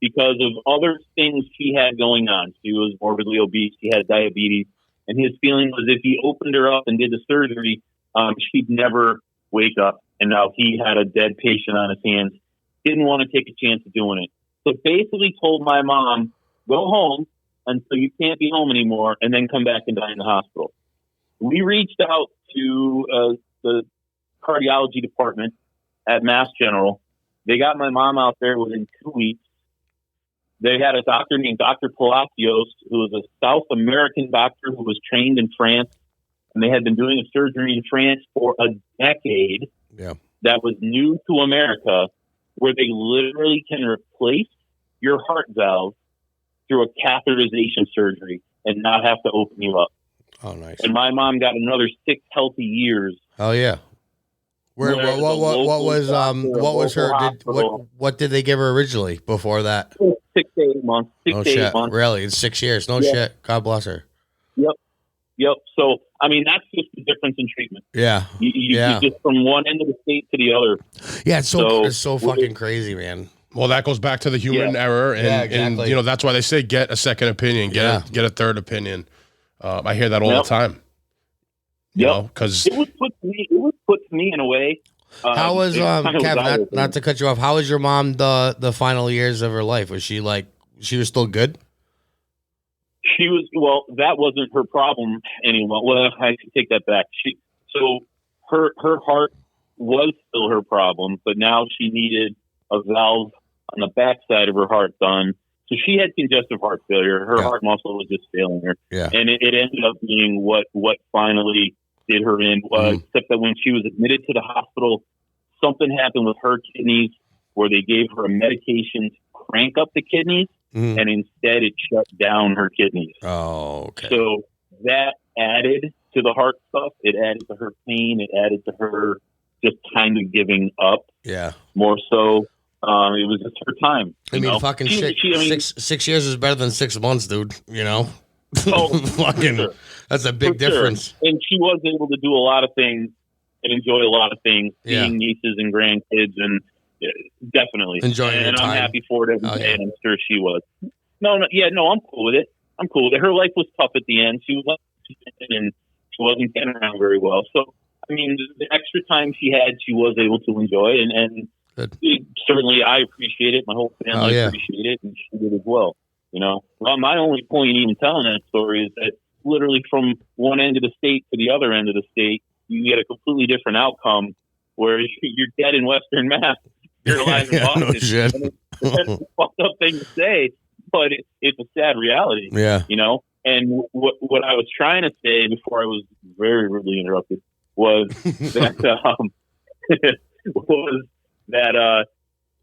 because of other things she had going on. She was morbidly obese. She had diabetes. And his feeling was if he opened her up and did the surgery, she'd never wake up. And now he had a dead patient on his hands. Didn't want to take a chance of doing it. So basically told my mom, go home until you can't be home anymore and then come back and die in the hospital. We reached out to the cardiology department at Mass General. They got my mom out there within 2 weeks. They had a doctor named Dr. Palacios, who was a South American doctor who was trained in France. And they had been doing a surgery in France for a decade that was new to America, where they literally can replace your heart valve through a catheterization surgery and not have to open you up. Oh, nice. And my mom got another 6 healthy years. Oh, yeah. What was her? What did they give her originally before that? 6 to 8 months. 6 to 8 months. Really? It's 6 years. No shit. God bless her. Yep. So, I mean, that's just the difference in treatment. Yeah. You just from one end of the state to the other. Yeah, it's so fucking crazy, man. Well, that goes back to the human error, and, and you know that's why they say get a second opinion, get a third opinion. I hear that all the time. You know, because it was put to me in a way. How was Kev? Not to cut you off. How was your mom the final years of her life? Was she still good? She was. Well, that wasn't her problem anymore. Well, I take that back. So her heart was still her problem, but now she needed a valve on the backside of her heart done. So she had congestive heart failure. Her heart muscle was just failing her. Yeah. And it ended up being what finally did her in, except that when she was admitted to the hospital, something happened with her kidneys where they gave her a medication to crank up the kidneys, and instead it shut down her kidneys. Oh, okay. So that added to the heart stuff. It added to her pain. It added to her just kind of giving up. Yeah. More so. It was just her time. I mean, fucking 6 years is better than 6 months, dude. You know, fucking, that's a big difference. Sure. And she was able to do a lot of things and enjoy a lot of things, seeing nieces and grandkids, and definitely enjoying her time. I'm happy for it every day, and I'm sure she was. I'm cool with it. I'm cool with it. Her life was tough at the end. She was and she wasn't getting around very well. So, I mean, the extra time she had, she was able to enjoy, and certainly, I appreciate it. My whole family appreciate it, and she did as well. You know, well, my only point in even telling that story is that literally from one end of the state to the other end of the state, you get a completely different outcome. Where you're dead in Western Mass, you're alive in Boston. No shit. It's a fucked up thing to say, but it's a sad reality. Yeah, you know. And what I was trying to say before I was very rudely interrupted was that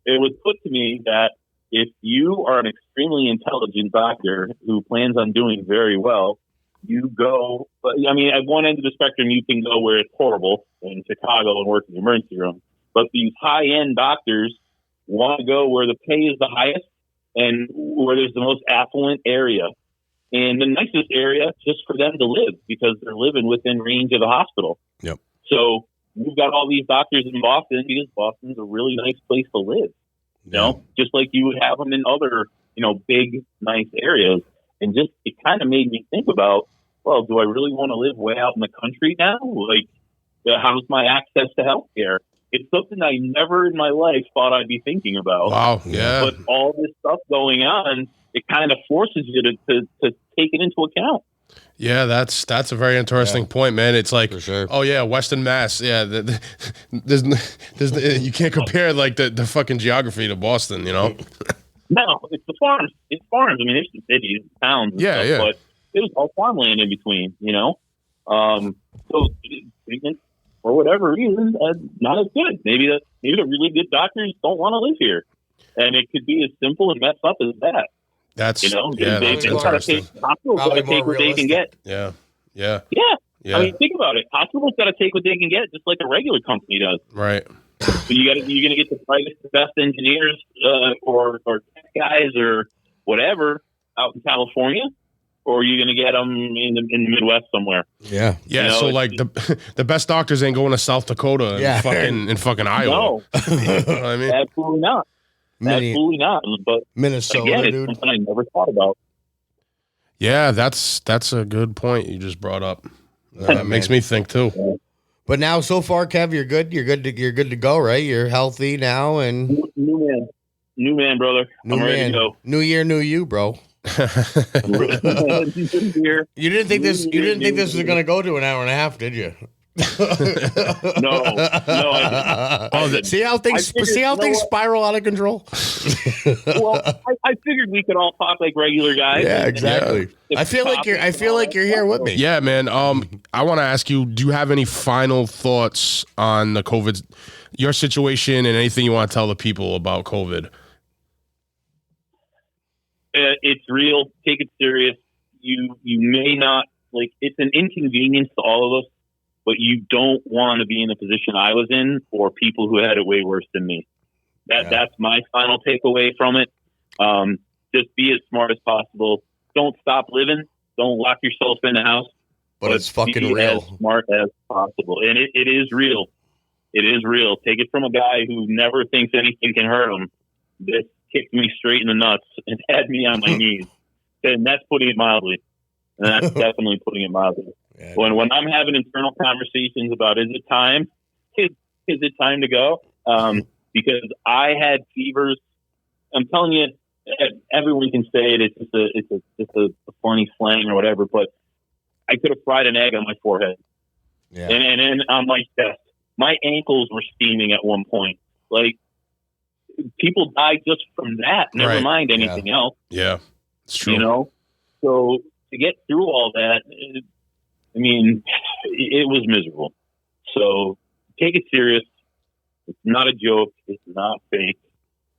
it was put to me that if you are an extremely intelligent doctor who plans on doing very well, you go, I mean, at one end of the spectrum, you can go where it's horrible in Chicago and work in the emergency room. But these high-end doctors want to go where the pay is the highest and where there's the most affluent area. And the nicest area just for them to live because they're living within range of the hospital. Yep. So we've got all these doctors in Boston because Boston's a really nice place to live, you know, just like you would have them in other, big, nice areas. And just, it kind of made me think about, well, do I really want to live way out in the country now? Like, how's my access to healthcare? It's something I never in my life thought I'd be thinking about. Wow, yeah. But all this stuff going on, it kind of forces you to take it into account. Yeah, that's a very interesting point, man. It's like, oh yeah, Western Mass. Yeah, there's you can't compare like the fucking geography to Boston, you know. No, it's the farms. It's farms. I mean, there's the cities, towns, and stuff, but it was all farmland in between, you know. So treatment for whatever reason, not as good. Maybe the really good doctors don't want to live here, and it could be as simple and messed up as that. That's they gotta take hospitals gotta take what they can get. Yeah. I mean, think about it. Hospitals gotta take what they can get, just like a regular company does. Right. So you're gonna get the brightest, the best engineers, or tech guys or whatever out in California, or you're gonna get them in the Midwest somewhere. Yeah. So like the best doctors ain't going to South Dakota and fucking Iowa. No, I mean, absolutely not. Absolutely not. But Minnesota, again, it's dude. something I never thought about. Yeah, that's a good point you just brought up. That makes me think too. But now, so far, Kev, you're good. You're good to go, right? You're healthy now, and new man, brother. I'm ready to go. New year, new you, bro. You didn't think this was going to go to an hour and a half, did you? No. See how things spiral out of control. Well, I figured we could all talk like regular guys. Yeah, exactly. I feel like you're here with me. Yeah, man. I want to ask you: do you have any final thoughts on the COVID, your situation, and anything you want to tell the people about COVID? It's real. Take it serious. You may not like. It's an inconvenience to all of us. But you don't want to be in the position I was in or people who had it way worse than me. That's my final takeaway from it. Just be as smart as possible. Don't stop living. Don't lock yourself in the house. But it's fucking be real. As smart as possible. And it is real. It is real. Take it from a guy who never thinks anything can hurt him. This kicked me straight in the nuts and had me on my knees. And that's putting it mildly. And that's definitely putting it mildly. Yeah. When I'm having internal conversations about is it time to go? Because I had fevers. I'm telling you, everyone can say it. It's just a funny slang or whatever. But I could have fried an egg on my forehead, and on my chest. My ankles were steaming at one point. Like, people die just from that. Never mind anything else. Yeah, it's true. You know, so to get through all that, it was miserable. So take it serious. It's not a joke. It's not fake.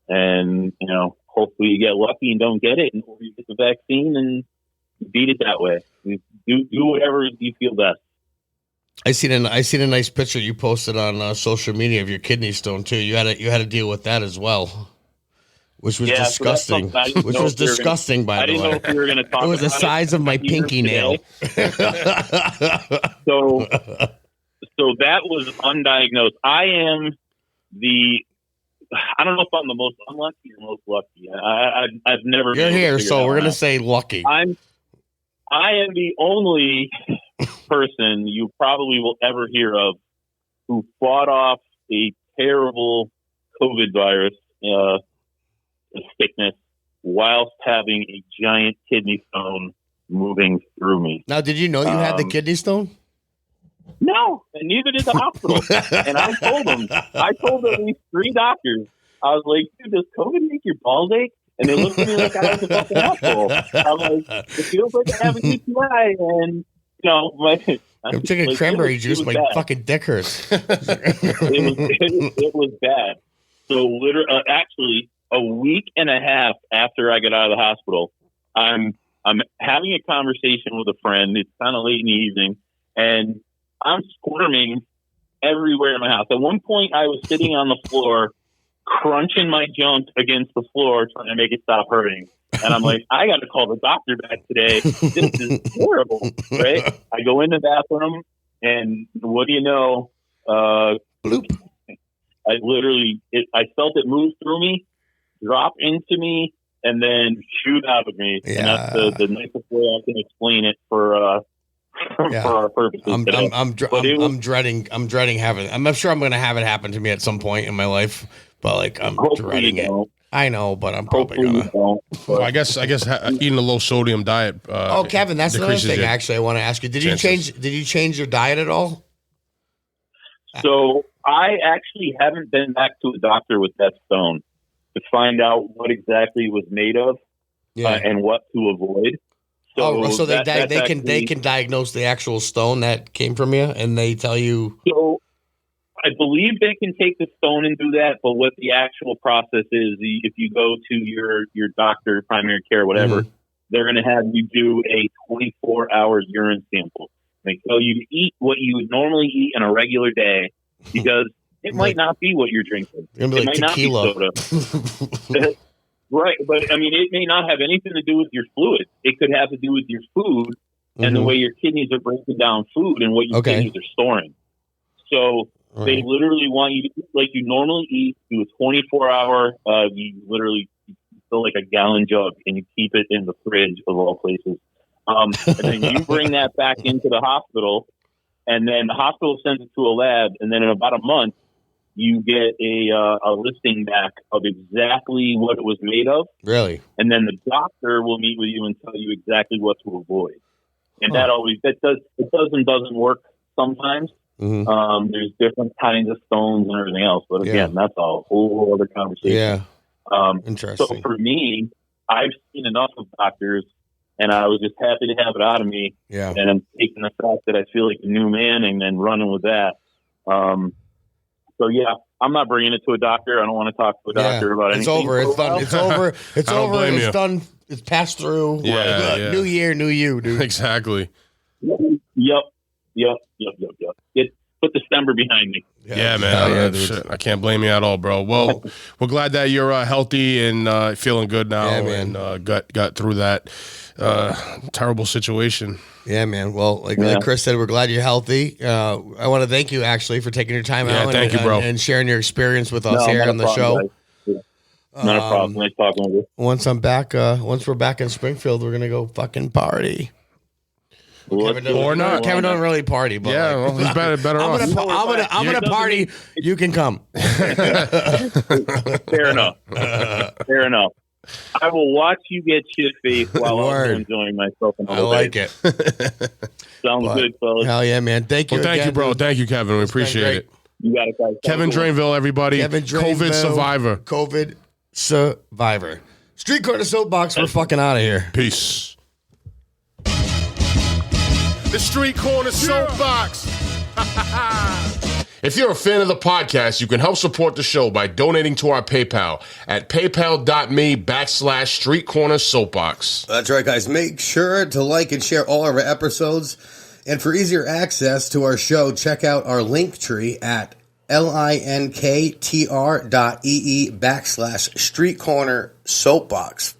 And, hopefully you get lucky and don't get it, or you get the vaccine and beat it that way. Do whatever you feel best. I seen a nice picture you posted on social media of your kidney stone too. You had to deal with that as well, which was disgusting. By the way, I didn't know if we were going to talk. It was the size of my pinky nail. So that was undiagnosed. I don't know if I'm the most unlucky or most lucky. I've never. You're here, so we're going to say lucky. I am the only person you probably will ever hear of who fought off a terrible COVID virus sickness whilst having a giant kidney stone moving through me. Now, did you know you had the kidney stone? No, and neither did the hospital. And I told at least 3 doctors. I was like, dude, does COVID make your balls ache? And they looked at me like I was a fucking asshole. I'm like, it feels like I have a UTI, and I'm taking cranberry juice. My fucking dick hurts. It was bad. So literally, actually, a week and a half after I got out of the hospital, I'm having a conversation with a friend. It's kind of late in the evening, and I'm squirming everywhere in my house. At one point, I was sitting on the floor, crunching my junk against the floor, trying to make it stop hurting. And I'm like, I got to call the doctor back today. This is terrible, right? I go in the bathroom, and what do you know? Bloop. I felt it move through me, drop into me, and then shoot out of me. Yeah. And that's the nicest way I can explain it for our purposes. I'm dreading having. I'm not sure I'm going to have it happen to me at some point in my life, but like I'm dreading it. I know, but I'm probably gonna. Well, I guess eating a low sodium diet. Kevin, that's another thing. Actually, I want to ask you: Did you change your diet at all? So I actually haven't been back to a doctor with that stone to find out what exactly it was made of and what to avoid. So they can diagnose the actual stone that came from you, and they tell you. So I believe they can take the stone and do that, but what the actual process is, if you go to your doctor, primary care, whatever, they're going to have you do a 24-hour urine sample. They tell you to eat what you would normally eat in a regular day, because it might not be what you're drinking. It might tequila. not be soda. Right, but it may not have anything to do with your fluids. It could have to do with your food and the way your kidneys are breaking down food and what your kidneys are storing. So they literally want you to eat like you normally eat, do a 24-hour, you literally fill like a gallon jug and you keep it in the fridge of all places. And then you bring that back into the hospital, and then the hospital sends it to a lab, and then in about a month, you get a listing back of exactly what it was made of. Really? And then the doctor will meet with you and tell you exactly what to avoid. And it doesn't work sometimes. Mm-hmm. There's different kinds of stones and everything else. But again, that's a whole other conversation. Yeah. Interesting. So for me, I've seen enough of doctors, and I was just happy to have it out of me. Yeah. And I'm taking the fact that I feel like a new man and then running with that. So yeah, I'm not bringing it to a doctor. I don't want to talk to a doctor about anything. It's over. It's done. It's over. It's over. It's done. It's passed through. Yeah. New year, new you, dude. Exactly. Yep. Put December behind me. Yeah, man. Shit, I can't blame you at all, bro. Well, we're glad that you're healthy and feeling good now, and got through that terrible situation. Yeah, man. Well, like Chris said, we're glad you're healthy. I want to thank you actually for taking your time out thank you, bro. and sharing your experience with us here on the show. Not a problem. Nice talking with you. Once we're back in Springfield, we're gonna go fucking party. Or not. Kevin don't really party, but yeah, well, he's better off. I'm gonna party. You can come. Fair enough. Fair enough. I will watch you get shit-faced while I'm enjoying myself. I like it. Sounds good, fellas. Hell yeah, man. Thank you. Well, thank you, bro. Thank you, Kevin. We appreciate it. You got it, guys. Kevin Drainville, everybody. Kevin Drainville, COVID survivor. COVID survivor. Street Corner Soapbox. We're fucking out of here. Peace. The Street Corner Soapbox. If you're a fan of the podcast, you can help support the show by donating to our PayPal at paypal.me/Street Corner Soapbox. That's right, guys. Make sure to like and share all of our episodes. And for easier access to our show, check out our link tree at linktr.ee/Street Corner Soapbox.